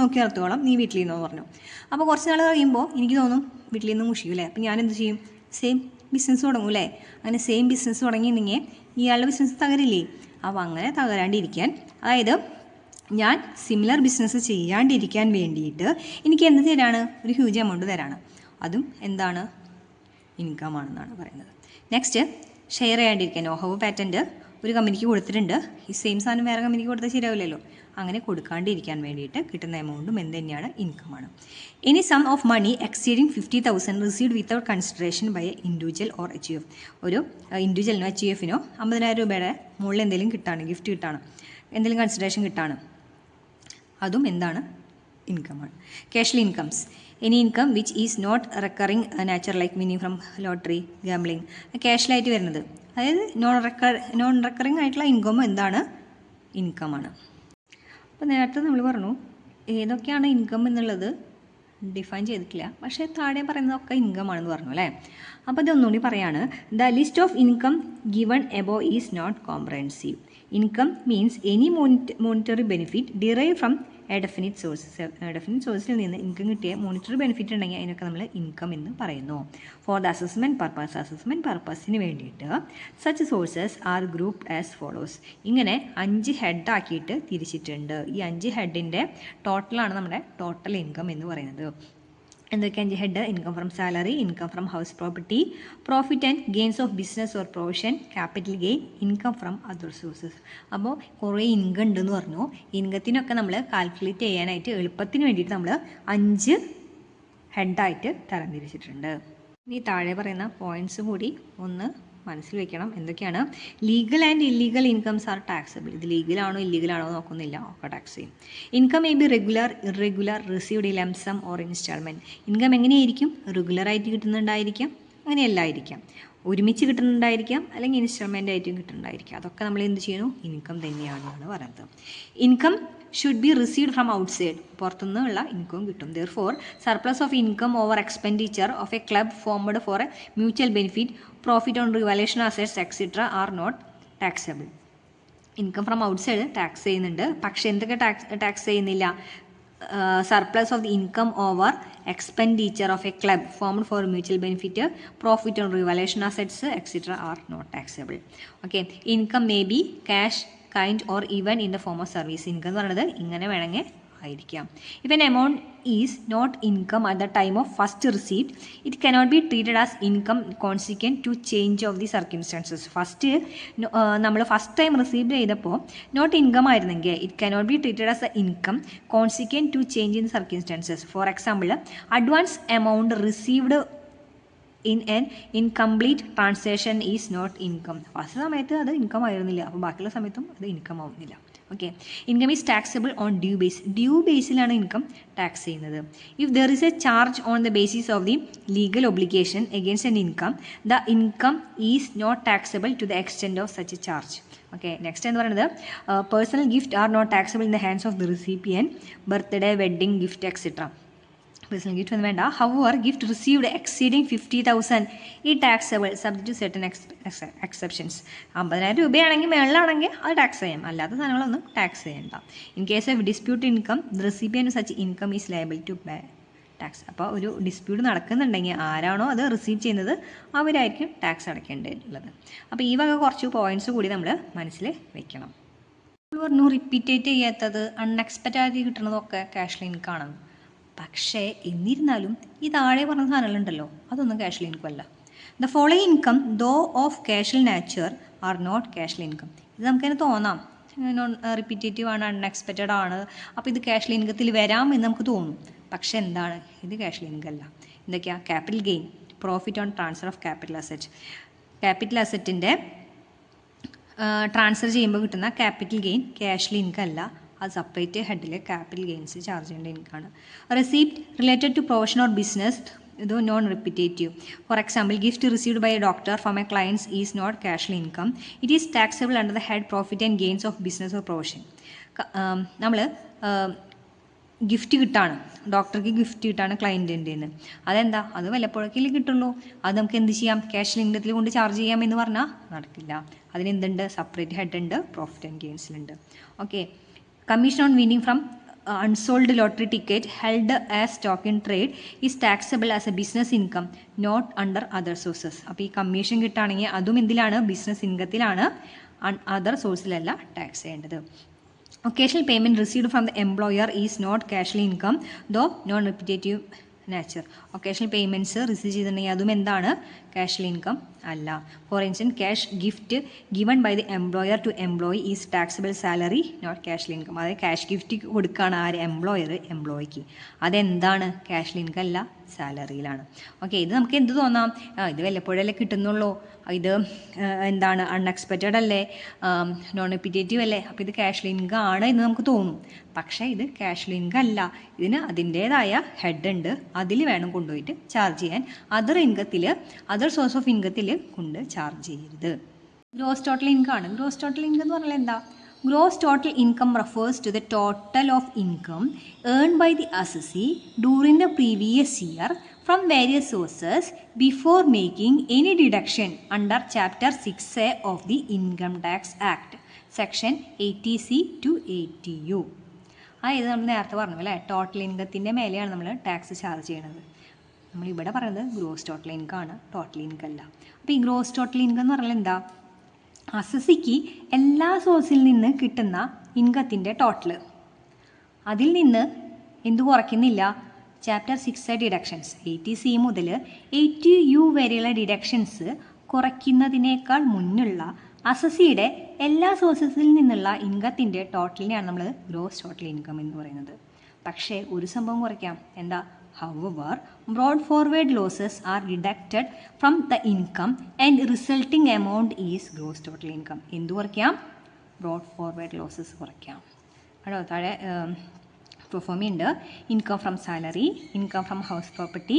നോക്കി നടത്തുകോളാം, നീ വീട്ടിലിരുന്നോ എന്ന് പറഞ്ഞു. അപ്പോൾ കുറച്ച് നാൾ കഴിയുമ്പോൾ എനിക്ക് തോന്നും വീട്ടിൽ നിന്ന് മുഷിയൂലേ. അപ്പോൾ ഞാൻ എന്ത് ചെയ്യും? സെയിം ബിസിനസ് തുടങ്ങൂലേ. അങ്ങനെ സെയിം ബിസിനസ് തുടങ്ങിയിട്ടുണ്ടെങ്കിൽ ഇയാളുടെ ബിസിനസ് തകരില്ലേ. അപ്പോൾ അങ്ങനെ തകരാണ്ടിരിക്കാൻ, അതായത് ഞാൻ സിമിലർ ബിസിനസ് ചെയ്യാണ്ടിരിക്കാൻ വേണ്ടിയിട്ട് എനിക്ക് എന്ത് തരാണ്? ഒരു ഹ്യൂജ് എമൗണ്ട് തരാണ്. അതും എന്താണ്? ഇൻകം ആണെന്നാണ് പറയുന്നത്. നെക്സ്റ്റ്, ഷെയർ ചെയ്യാണ്ടിരിക്കാൻ. നോഹവ് പാറ്റൻറ്റ് ഒരു കമ്പനിക്ക് കൊടുത്തിട്ടുണ്ട്, ഈ സെയിം സാധനം വേറെ കമ്പനിക്ക് കൊടുത്താൽ ശരിയാവില്ലല്ലോ. അങ്ങനെ കൊടുക്കാണ്ടിരിക്കാൻ വേണ്ടിയിട്ട് കിട്ടുന്ന എമൗണ്ടും എന്ത് തന്നെയാണ്? ഇൻകമാണ്. Any sum of money exceeding 50,000 received without consideration by a individual or HUF. ഒരു ഇൻഡിവിജ്വലിനോ HUFനോ 50,000 രൂപയുടെ മുകളിൽ എന്തെങ്കിലും കിട്ടാണ്, ഗിഫ്റ്റ് കിട്ടാണ്, എന്തെങ്കിലും കൺസിഡറേഷൻ കിട്ടാണ്, അതും എന്താണ്? ഇൻകമാണ്. Casual incomes. Any income which is not recurring nature like winning from lottery, gambling. ക്യാഷിലായിട്ട് വരുന്നത്, അതായത് നോൺ റെക്കറിങ് ആയിട്ടുള്ള ഇൻകമും എന്താണ്? ഇൻകമാണ്. അപ്പോൾ നേരത്തെ നമ്മൾ പറഞ്ഞു ഏതൊക്കെയാണ് ഇൻകം എന്നുള്ളത് ഡിഫൈൻ ചെയ്തിട്ടില്ല, പക്ഷേ താഴെ പറയുന്നതൊക്കെ ഇൻകം ആണെന്ന് പറഞ്ഞു അല്ലേ. അപ്പോൾ ഇതൊന്നുകൂടി പറയാണ്. The list of income given above is not comprehensive. Income means any monetary benefit derive from a definite sources. Definite സോഴ്സിൽ നിന്ന് ഇൻകം കിട്ടിയ മോണിറ്ററി ബെനിഫിറ്റ് ഉണ്ടെങ്കിൽ അതിനൊക്കെ നമ്മൾ ഇൻകം എന്ന് പറയുന്നു. ഫോർ ദ അസസ്മെൻറ്റ് പർപ്പസിന് വേണ്ടിയിട്ട് such sources are grouped as follows. ഇങ്ങനെ 5 ഹെഡാക്കിയിട്ട് തിരിച്ചിട്ടുണ്ട്. ഈ 5 ഹെഡിൻ്റെ ടോട്ടലാണ് നമ്മുടെ ടോട്ടൽ ഇൻകം എന്ന് പറയുന്നത്. എന്തൊക്കെ 5 head? Income from salary, income from house property, profit and gains of business or profession, capital gain, income from other sources. അപ്പോൾ കുറേ ഇൻകം ഉണ്ടെന്ന് പറഞ്ഞു. ഇൻകത്തിനൊക്കെ നമ്മൾ കാൽക്കുലേറ്റ് ചെയ്യാനായിട്ട് എളുപ്പത്തിന് വേണ്ടിയിട്ട് നമ്മൾ 5 ഹെഡായിട്ട് തരംതിരിച്ചിട്ടുണ്ട്. ഇനി താഴെ പറയുന്ന പോയിൻറ്റ്സ് കൂടി ഒന്ന് മനസ്സിൽ വെക്കണം. എന്തൊക്കെയാണ്? Legal and illegal incomes are taxable. ഇത് ലീഗലാണോ ഇല്ലീഗലാണോ നോക്കുന്നില്ല, ഒക്കെ ടാക്സ് ചെയ്യും. Income may be regular, irregular, received lump sum or instalment. Income എങ്ങനെയായിരിക്കും? റെഗുലറായിട്ട് കിട്ടുന്നുണ്ടായിരിക്കാം, അങ്ങനെയല്ല ആയിരിക്കാം, ഒരുമിച്ച് കിട്ടുന്നുണ്ടായിരിക്കാം, അല്ലെങ്കിൽ ഇൻസ്റ്റാൾമെൻ്റ് ആയിട്ടും കിട്ടുന്നുണ്ടായിരിക്കാം. അതൊക്കെ നമ്മൾ എന്ത് ചെയ്യുന്നു? ഇൻകം തന്നെയാണെന്നാണ് പറയുന്നത്. Income should be received from outside. പുറത്തുനിന്നുള്ള ഇൻകം കിട്ടും. Therefore surplus of income over expenditure of a club formed for a mutual benefit, profit on revaluation assets etcetera are not taxable. Income from outside tax ചെയ്യുന്നുണ്ട്, പക്ഷേ എന്തൊക്കെ tax ചെയ്യുന്നില്ല? surplus of the income over expenditure of a club formed for mutual benefit, profit on revaluation assets, etc. are not taxable. Okay, income may be cash, kind or even in the form of service. Income എന്ന് പറയുന്നത് ഇങ്ങനെ വേണമെങ്കിൽ ആയിരിക്കാം. If an amount is not income at the time of first receipt, it cannot be treated as income consequent to change of the circumstances. നമ്മൾ first time receive ചെയ്തപ്പോൾ not income ആയിരുന്നെങ്കിൽ it cannot be treated as a income consequent to change in circumstances. For example, advance amount received in an incomplete transaction is not income. First സമയത്ത് അത് income ആയിരുന്നില്ല, അപ്പോൾ ബാക്കിയുള്ള സമയത്തും അത് income ആവുന്നില്ല. Okay, income is taxable on due base. Due ബേസിലാണ് income tax ചെയ്യുന്നത്. If there is a charge on the basis of the legal obligation against an income, the income is not taxable to the extent of such a charge. Okay, next എന്ന് പറയുന്നത് personal gift are not taxable in the hands of the recipient, birthday, wedding gift etcetera. Personal gift ഒന്നും വേണ്ട. However gift received exceeding 50,000 ഈ taxable subject to certain exceptions. 50,000 രൂപയാണെങ്കിൽ മേളിലാണെങ്കിൽ അത് tax ചെയ്യാം, അല്ലാത്ത സാധനങ്ങളൊന്നും ടാക്സ് ചെയ്യണ്ട. In case of dispute income, the recipient such income is liable to tax. അപ്പോൾ ഒരു ഡിസ്പ്യൂട്ട് നടക്കുന്നുണ്ടെങ്കിൽ ആരാണോ അത് റിസീവ് ചെയ്യുന്നത് അവരായിരിക്കും ടാക്സ് അടയ്ക്കേണ്ടതുള്ളത്. അപ്പോൾ ഈ വക കുറച്ച് പോയിൻറ്റ്സ് കൂടി നമ്മൾ മനസ്സിൽ വെക്കണം. നമ്മൾ പറഞ്ഞു റിപ്പീറ്റേറ്റ് ചെയ്യാത്തത് അൺഎക്സ്പെക്റ്റഡ് ആയിട്ട് കിട്ടുന്നതൊക്കെ ക്യാഷ് ഇൻകം ആണ്. പക്ഷേ എന്നിരുന്നാലും ഈ താഴെ പറഞ്ഞ സാധനങ്ങളുണ്ടല്ലോ അതൊന്നും ക്യാഷ് ഇൻകം അല്ല. The following income though of casual nature are not cash income. ഇത് നമുക്കതിന് തോന്നാം നോൺ റിപ്പീറ്റേറ്റീവ് ആണ്, അൺഎക്സ്പെക്റ്റഡ് ആണ്, അപ്പോൾ ഇത് ക്യാഷ് ഇൻകത്തിൽ വരാം എന്ന് നമുക്ക് തോന്നും. പക്ഷേ എന്താണ്, ഇത് ക്യാഷ് ഇൻകം അല്ല. എന്തൊക്കെയാണ്? Capital gain, profit on transfer of capital asset. Capital അസറ്റിൻ്റെ ട്രാൻസ്ഫർ ചെയ്യുമ്പോൾ കിട്ടുന്ന ക്യാപിറ്റൽ ഗെയിൻ ക്യാഷ് ഇൻകം അല്ല, അത് സെപ്പറേറ്റ് ഹെഡിൽ ക്യാപിറ്റൽ ഗെയിൻസ് ചാർജ് ചെയ്യേണ്ട ഇൻകമാണ്. Receipt related to profession or business, ഇത് non repetitive. For example, gift received by a doctor from a clients is not cash income. It is taxable under the head profit and gains of business or profession. നമ്മൾ gift കിട്ടാണ്, ഡോക്ടർക്ക് gift കിട്ടാണ് ക്ലയൻറ്റിൻ്റെ നിന്ന്. അതെന്താ, അത് വല്ലപ്പോഴേക്കല്ലേ കിട്ടുള്ളൂ. അത് നമുക്ക് എന്ത് ചെയ്യാം, ക്യാഷ് ഇൻകത്തിൽ കൊണ്ട് ചാർജ് ചെയ്യാം എന്ന് പറഞ്ഞാൽ നടക്കില്ല. അതിനെന്തുണ്ട്, സെപ്പറേറ്റ് ഹെഡ് ഉണ്ട്, പ്രോഫിറ്റ് ആൻഡ് ഗെയിൻസിലുണ്ട്. Okay. Commission on winning from unsold lottery ticket held as stock in trade is taxable as a business income not under other sources. അപ്പോൾ ഈ കമ്മീഷൻ കിട്ടുകയാണെങ്കിൽ അതും എന്തിലാണ്, ബിസിനസ് ഇൻകത്തിലാണ്, അതർ സോഴ്സിലല്ല ടാക്സ് ചെയ്യേണ്ടത്. Occasional payment received from the employer is not cash income though non repetitive nature. Occasional payments receive ചെയ്തിട്ടുണ്ടെങ്കിൽ അതും എന്താണ്, ക്യാഷ് ഇൻകം അല്ല. For instance, cash gift given by the employer to employee is taxable salary not cash income. അതായത് cash gift കൊടുക്കുകയാണ് ആര്, employer എംപ്ലോയിക്ക്. അതെന്താണ്, cash income അല്ല, സാലറിയിലാണ്. Okay. ഇത് നമുക്ക് എന്ത് തോന്നാം, ഇത് വല്ലപ്പോഴല്ലേ കിട്ടുന്നുള്ളൂ, ഇത് എന്താണ്, അൺഎക്സ്പെക്റ്റഡ് അല്ലേ, നോൺ റിപ്പീറ്റേറ്റീവ് അല്ലേ, അപ്പോൾ ഇത് ക്യാഷ് ഇൻകം ആണ് എന്ന് നമുക്ക് തോന്നും. പക്ഷേ ഇത് ക്യാഷ് ഇൻകം അല്ല, ഇതിന് അതിൻ്റേതായ ഹെഡ് ഉണ്ട്, അതിൽ വേണം കൊണ്ടുപോയിട്ട് ചാർജ് ചെയ്യാൻ. അതർ സോഴ്സ് ഓഫ് ഇൻകത്തിൽ കൊണ്ട് ചാർജ് ചെയ്യരുത്. ഗ്രോസ് ടോട്ടൽ ഇൻകം ആണ്. ഗ്രോസ് ടോട്ടൽ ഇൻകം എന്ന് പറഞ്ഞാൽ എന്താ, gross total income refers to the total of income earn by the assessee during the previous year from various sources before making any deduction under Chapter 6A of the Income Tax Act, Section 80C to 80U. ഇത് നമ്മൾ നേരത്തെ പറഞ്ഞു അല്ലേ, total ഇൻകത്തിൻ്റെ മേലെയാണ് നമ്മൾ tax charge ചെയ്യണത്. നമ്മളിവിടെ പറയുന്നത് ഗ്രോസ് ടോട്ടൽ ഇൻകം ആണ്, ടോട്ടൽ ഇൻകം അല്ല. അപ്പോൾ ഈ ഗ്രോസ് ടോട്ടൽ ഇൻകം എന്ന് പറഞ്ഞാൽ എന്താ, അസസിക്ക് എല്ലാ സോഴ്സിൽ നിന്ന് കിട്ടുന്ന ഇൻകത്തിൻ്റെ ടോട്ടൽ, അതിൽ നിന്ന് എന്ത് കുറയ്ക്കുന്നില്ല, ചാപ്റ്റർ 6 ഡിഡക്ഷൻസ് 80C മുതൽ 80U വരെയുള്ള ഡിഡക്ഷൻസ് കുറയ്ക്കുന്നതിനേക്കാൾ മുന്നുള്ള അസസിയുടെ എല്ലാ സോഴ്സസിൽ നിന്നുള്ള ഇൻകത്തിൻ്റെ ടോട്ടലിനെയാണ് നമ്മൾ ഗ്രോസ് ടോട്ടൽ ഇൻകം എന്ന് പറയുന്നത്. പക്ഷേ ഒരു സംഭവം കുറയ്ക്കാം, എന്താ, however brought forward losses are deducted from the income and resulting amount is gross total income. എന്ത് കുറയ്ക്കാം, brought forward losses കുറയ്ക്കാം. കേട്ടോ, താഴെ പെർഫോം ഉണ്ട്. Income from salary, income from house property,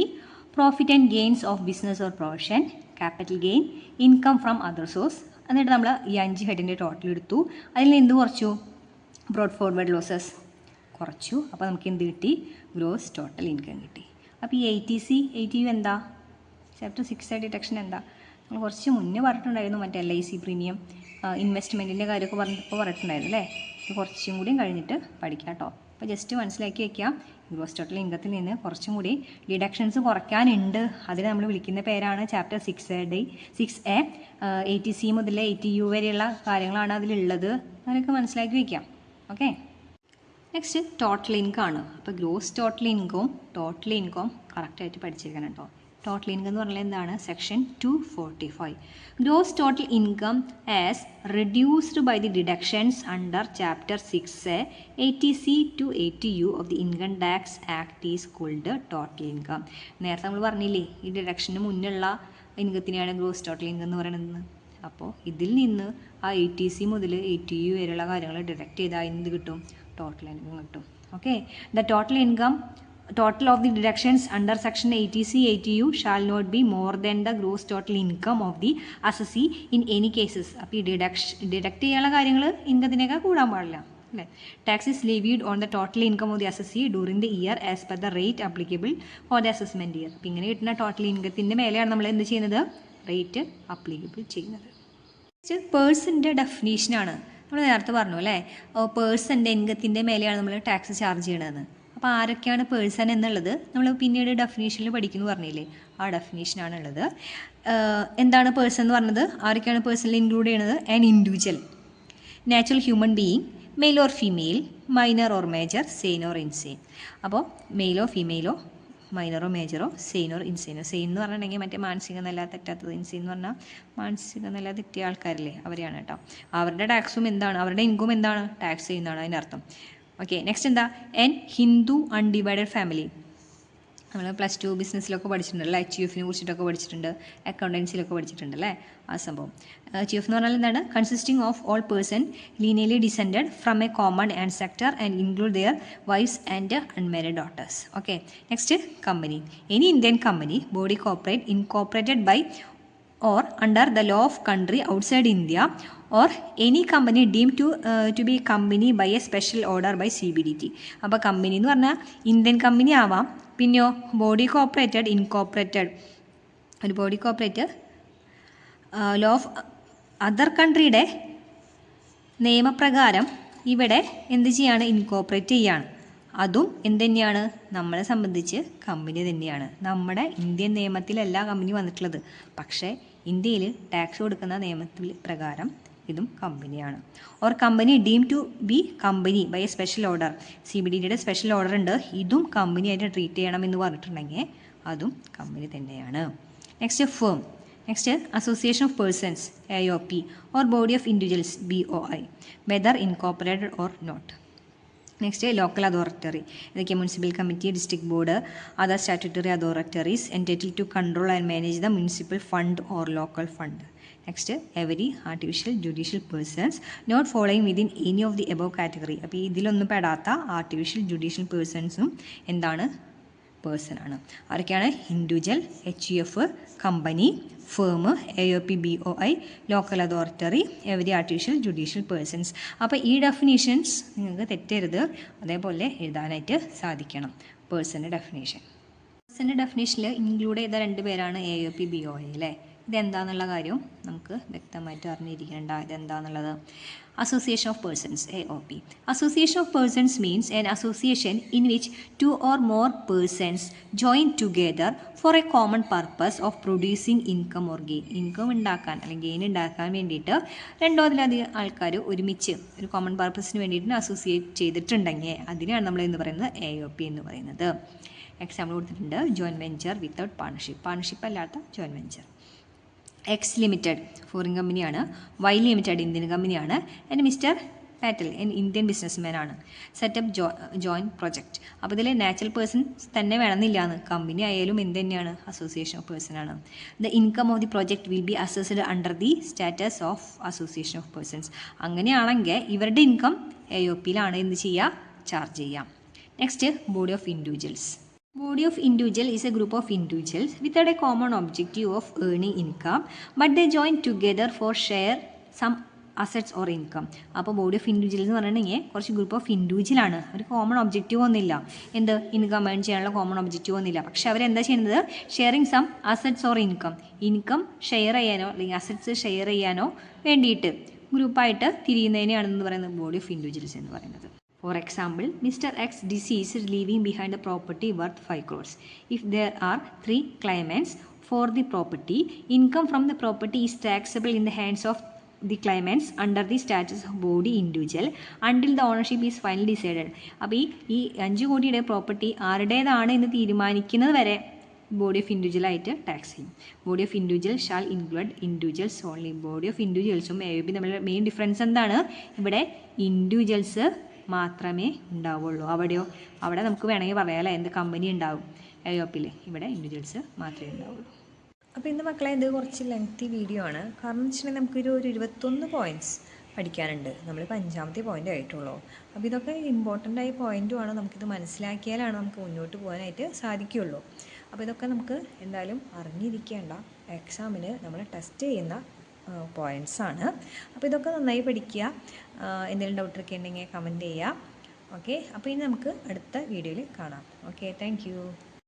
profit and gains of business or profession, capital gain, income from other source. എന്നിട്ട് നമ്മൾ ഈ 5 ഹെഡിൻ്റെ total എടുത്തു, അതിൽ നിന്ന് എന്ത് കുറച്ചു, ബ്രോഡ് ഫോർവേഡ് ലോസസ് കുറച്ചു. അപ്പോൾ നമുക്ക് എന്ത് കിട്ടി, ഗ്രോസ് ടോട്ടൽ ഇൻകം കിട്ടി. അപ്പോൾ ഈ 80C 80U എന്താ, ചാപ്റ്റർ 6 ഡിഡക്ഷൻ എന്താ, നമ്മൾ കുറച്ച് മുന്നേ പറഞ്ഞിട്ടുണ്ടായിരുന്നു, മറ്റേ LIC പ്രീമിയം ഇൻവെസ്റ്റ്മെൻറ്റിൻ്റെ കാര്യമൊക്കെ പറഞ്ഞിട്ടുണ്ടായിരുന്നു അല്ലേ. ഇത് കുറച്ചും കൂടിയും കഴിഞ്ഞിട്ട് പഠിക്കാം കേട്ടോ. അപ്പോൾ ജസ്റ്റ് മനസ്സിലാക്കി വയ്ക്കാം, ഗ്രോസ് ടോട്ടൽ ഇൻകത്തിൽ നിന്ന് കുറച്ചും കൂടി ഡിഡക്ഷൻസ് കുറയ്ക്കാനുണ്ട്. അതിന് നമ്മൾ വിളിക്കുന്ന പേരാണ് ചാപ്റ്റർ 6A 80C മുതൽ 80U വരെയുള്ള കാര്യങ്ങളാണ് അതിലുള്ളത്. അങ്ങനെയൊക്കെ മനസ്സിലാക്കി വയ്ക്കാം. ഓക്കെ. നെക്സ്റ്റ് ടോട്ടൽ ഇൻകം ആണ്. അപ്പോൾ ഗ്രോസ് ടോട്ടൽ ഇൻകം കറക്റ്റായിട്ട് പഠിച്ചിരിക്കണം കേട്ടോ. ടോട്ടൽ ഇൻകം എന്ന് പറഞ്ഞാൽ എന്താണ്, section 245. Gross total income as reduced by the deductions under chapter 6A 80C to 80U of the income tax act is called total income. നേരത്തെ നമ്മൾ പറഞ്ഞില്ലേ, ഈ ഡിഡക്ഷന് മുന്നുള്ള ഇൻകത്തിനെയാണ് ഗ്രോസ് ടോട്ടൽ ഇൻകം എന്ന് പറയുന്നത്. അപ്പോൾ ഇതിൽ നിന്ന് ആ 80C മുതൽ 80U വരെയുള്ള കാര്യങ്ങൾ ഡിഡക്റ്റ് ചെയ്താൽ എന്ത് കിട്ടും, ടോട്ടൽ ഇൻകം കിട്ടും. Okay. The total of the deductions under section 80C 80U shall not be more than the gross total income of the assessee in any cases. അപ്പോൾ ഈ ഡിഡക്റ്റ് ചെയ്യാനുള്ള കാര്യങ്ങൾ ഇൻകത്തിനേക്കാൾ കൂടാൻ പാടില്ല അല്ലേ. Tax is levied on the total income of the assessee during the year as per the rate applicable for the assessment year. അപ്പോൾ ഇങ്ങനെ കിട്ടുന്ന ടോട്ടൽ ഇൻകത്തിൻ്റെ മേലെയാണ് നമ്മൾ എന്ത് ചെയ്യുന്നത്, റേറ്റ് അപ്ലിക്കബിൾ ചെയ്യുന്നത്. പേഴ്സൻ്റെ ഡെഫിനീഷനാണ് നമ്മൾ നേരത്തെ പറഞ്ഞു അല്ലേ, പേഴ്സൻ്റെ ഇൻകത്തിൻ്റെ മേലെയാണ് നമ്മൾ ടാക്സ് ചാർജ് ചെയ്യണതെന്ന്. അപ്പോൾ ആരൊക്കെയാണ് പേഴ്സൺ എന്നുള്ളത് നമ്മൾ പിന്നീട് ഡെഫിനേഷനിൽ പഠിക്കുന്നു പറഞ്ഞില്ലേ, ആ ഡെഫിനേഷനാണുള്ളത്. എന്താണ് പേഴ്സൺ എന്ന് പറഞ്ഞത്, ആരൊക്കെയാണ് പേഴ്സണിൽ ഇൻക്ലൂഡ് ചെയ്യുന്നത്? An individual, natural human being, male or female, minor or major, sane or insane. അപ്പോൾ മെയിലോ ഫീമെയിലോ മൈനറോ മേജറോ സെയിൻ ഓർ ഇൻസെയിനോ. സെയിൻ എന്ന് പറഞ്ഞിട്ടുണ്ടെങ്കിൽ മറ്റേ മാനസിക നില തെറ്റാത്തത്, ഇൻസെയിൻ എന്ന് പറഞ്ഞാൽ മാനസിക നില തെറ്റിയ ആൾക്കാരില്ലേ, അവരെയാണ് കേട്ടോ. അവരുടെ ടാക്സും എന്താണ്, അവരുടെ ഇൻകം എന്താണ്, ടാക്സ് ചെയ്യുന്നതാണ് അതിൻ്റെ അർത്ഥം. ഓക്കെ, നെക്സ്റ്റ് എന്താ? N Hindu undivided family. നമ്മൾ +2 ബിസിനസ്സിലൊക്കെ പഠിച്ചിട്ടുണ്ടല്ലോ, HUF കുറിച്ചിട്ടൊക്കെ പഠിച്ചിട്ടുണ്ട്, അക്കൗണ്ടൻസിയിലൊക്കെ പഠിച്ചിട്ടുണ്ടല്ലേ ആ സംഭവം. HUF എന്ന് പറഞ്ഞാൽ എന്താണ്? Consisting of all person linearly descended from a common ancestor and include their wives and unmarried daughters. Okay, next company. Any Indian company body corporate incorporated by or under the law of country outside India or any company deemed to be company by a special order by CBDT. അപ്പോൾ company എന്ന് പറഞ്ഞാൽ Indian company ആവാം, പിന്നെയോ body corporated incorporated, ഒരു body corporate law of other കൺട്രിയുടെ നിയമപ്രകാരം ഇവിടെ എന്ത് ചെയ്യാണ്? ഇൻകോർപ്പറേറ്റ് ചെയ്യാണ്. അതും എന്ത് തന്നെയാണ്? നമ്മളെ സംബന്ധിച്ച് കമ്പനി തന്നെയാണ്. നമ്മുടെ ഇന്ത്യൻ നിയമത്തിലല്ല കമ്പനി വന്നിട്ടുള്ളത്, പക്ഷേ ഇന്ത്യയിൽ ടാക്സ് കൊടുക്കുന്ന നിയമത്തിൽ പ്രകാരം ഇതും കമ്പനിയാണ്. Or company deem to be company by a special order. CBDTയുടെ സ്പെഷ്യൽ ഓർഡർ ഉണ്ട്, ഇതും കമ്പനിയായിട്ട് ട്രീറ്റ് ചെയ്യണം എന്ന് പറഞ്ഞിട്ടുണ്ടെങ്കിൽ അതും കമ്പനി തന്നെയാണ്. Next firm. Next association of persons AOP or body of individuals BOI, whether incorporated or not. Next local authority. ഇതൊക്കെ municipal committee, district board, other statutory authorities entitled to control and manage the municipal fund or local fund. Next every artificial judicial persons not following within any of the above category. അപ്പോൾ ഇതിലൊന്നും പെടാത്ത artificial judicial പേഴ്സൺസും എന്താണ്? പേഴ്സണാണ്. ആരൊക്കെയാണ്? Individual, HUF, company, firm, AOP, BOI, local authority, every artificial judicial persons. അപ്പോൾ ഈ definitions നിങ്ങൾക്ക് തെറ്റരുത്, അതേപോലെ എഴുതാനായിട്ട് സാധിക്കണം. പേഴ്സൻ്റെ ഡെഫിനേഷൻ. പേഴ്സൻ്റെ ഡെഫിനേഷനിൽ ഇൻക്ലൂഡ് ചെയ്ത 2 പേരാണ് AOP, BOI അല്ലേ. ഇതെന്താണെന്നുള്ള കാര്യം നമുക്ക് വ്യക്തമായിട്ട് അറിഞ്ഞിരിക്കേണ്ട. ഇതെന്താണെന്നുള്ളത് Association of persons AOP. Association of persons means an association in which 2 or more persons join together for a common purpose of producing income or gain. Income ഉണ്ടാക്കാൻ അല്ലെങ്കിൽ ഗെയിൻ ഉണ്ടാക്കാൻ വേണ്ടിയിട്ട് 2 അതിലധികം ആൾക്കാർ ഒരുമിച്ച് ഒരു കോമൺ പർപ്പസിന് വേണ്ടിയിട്ട് അസോസിയേറ്റ് ചെയ്തിട്ടുണ്ടെങ്കിൽ അതിനെയാണ് നമ്മൾ എന്ന് പറയുന്നത് AOP എന്ന് പറയുന്നത്. എക്സാമ്പിൾ കൊടുത്തിട്ടുണ്ട്, joint venture without partnership, partnership അല്ലാത്ത joint venture. X limited foreign കമ്പനിയാണ്, Y ലിമിറ്റഡ് ഇന്ത്യൻ കമ്പനിയാണ്, and mister Patel Indian businessman ആണ്. Setup joint project. അപ്പോൾ ഇതിൽ നാച്ചുറൽ പേഴ്സൺസ് തന്നെ വേണമെന്നില്ലാന്ന്, കമ്പനി ആയാലും എന്ത് തന്നെയാണ്? അസോസിയേഷൻ ഓഫ് പേഴ്സൺ ആണ്. The income of the project will be assessed under the status of association of persons. അങ്ങനെയാണെങ്കിൽ ഇവരുടെ ഇൻകം AOPയിലാണ് എന്ത് ചെയ്യുക? ചാർജ് ചെയ്യാം. Next body of individuals. Body of individual is a group of individuals without a common objective of earning income, but they join together for share some assets or income. അപ്പോൾ body of individuals എന്ന് പറഞ്ഞിട്ടുണ്ടെങ്കിൽ കുറച്ച് group of ഇൻഡിവിജ്വലാണ്, ഒരു common objective ഒന്നുമില്ല, എന്ത് income earn ചെയ്യാനുള്ള common objective ഒന്നുമില്ല. പക്ഷെ അവരെന്താ ചെയ്യുന്നത്? Sharing some assets or income share ചെയ്യാനോ അല്ലെങ്കിൽ അസറ്റ്സ് ഷെയർ ചെയ്യാനോ വേണ്ടിയിട്ട് ഗ്രൂപ്പായിട്ട് തിരിയുന്നതിനെയാണെന്ന് പറയുന്നത് ബോഡി ഓഫ് ഇൻഡിവിജ്വൽസ് എന്ന് പറയുന്നത്. For example, Mr. X deceased leaving behind a property worth 5 crores. If there are 3 claimants for the property, income from the property is taxable in the hands of the claimants under the status of body individual until the ownership is finally decided. അപ്പോൾ ഈ 5 കോടിയുടെ property ആരുടേതാണ് എന്ന് തീരുമാനിക്കുന്നത് വരെ body of individual ആയിട്ട് tax ചെയ്യും. Body of individual shall include individuals only. Body of ഇൻഡിവിജ്വൽസും AOP തമ്മിലുള്ള മെയിൻ ഡിഫറൻസ് എന്താണ്? ഇവിടെ ഇൻഡിവിജ്വൽസ് മാത്രമേ ഉണ്ടാവുള്ളൂ. അവിടെ നമുക്ക് വേണമെങ്കിൽ പറയാമല്ലേ, എന്ത് കമ്പനി ഉണ്ടാവും AOPയിൽ, ഇവിടെ ഇൻഡിവിജ്വൽസ് മാത്രമേ ഉണ്ടാവുള്ളൂ. അപ്പോൾ ഇന്ന് മക്കളെ ഇത് കുറച്ച് ലെങ്തി വീഡിയോ ആണ്. കാരണം എന്ന് വെച്ചിട്ടുണ്ടെങ്കിൽ നമുക്കൊരു 21 പോയിൻറ്റ്സ് പഠിക്കാനുണ്ട്. നമ്മളിപ്പോൾ 5ാമത്തെ പോയിൻ്റ് ആയിട്ടുള്ളൂ. അപ്പോൾ ഇതൊക്കെ ഇമ്പോർട്ടൻ്റ് ആയ പോയിൻറ്റുമാണ്. നമുക്കിത് മനസ്സിലാക്കിയാലാണ് നമുക്ക് മുന്നോട്ട് പോകാനായിട്ട് സാധിക്കുകയുള്ളൂ. അപ്പോൾ ഇതൊക്കെ നമുക്ക് എന്തായാലും അറിഞ്ഞിരിക്കേണ്ട, എക്സാമിന് നമ്മൾ ടെസ്റ്റ് ചെയ്യുന്ന പോയിൻറ്റ്സാണ്. അപ്പോൾ ഇതൊക്കെ നന്നായി പഠിക്കുക. എന്തെങ്കിലും ഡൗട്ടൊക്കെ ഉണ്ടെങ്കിൽ കമൻറ്റ് ചെയ്യുക. ഓക്കെ, അപ്പോൾ ഇനി നമുക്ക് അടുത്ത വീഡിയോയിൽ കാണാം. Okay, thank you.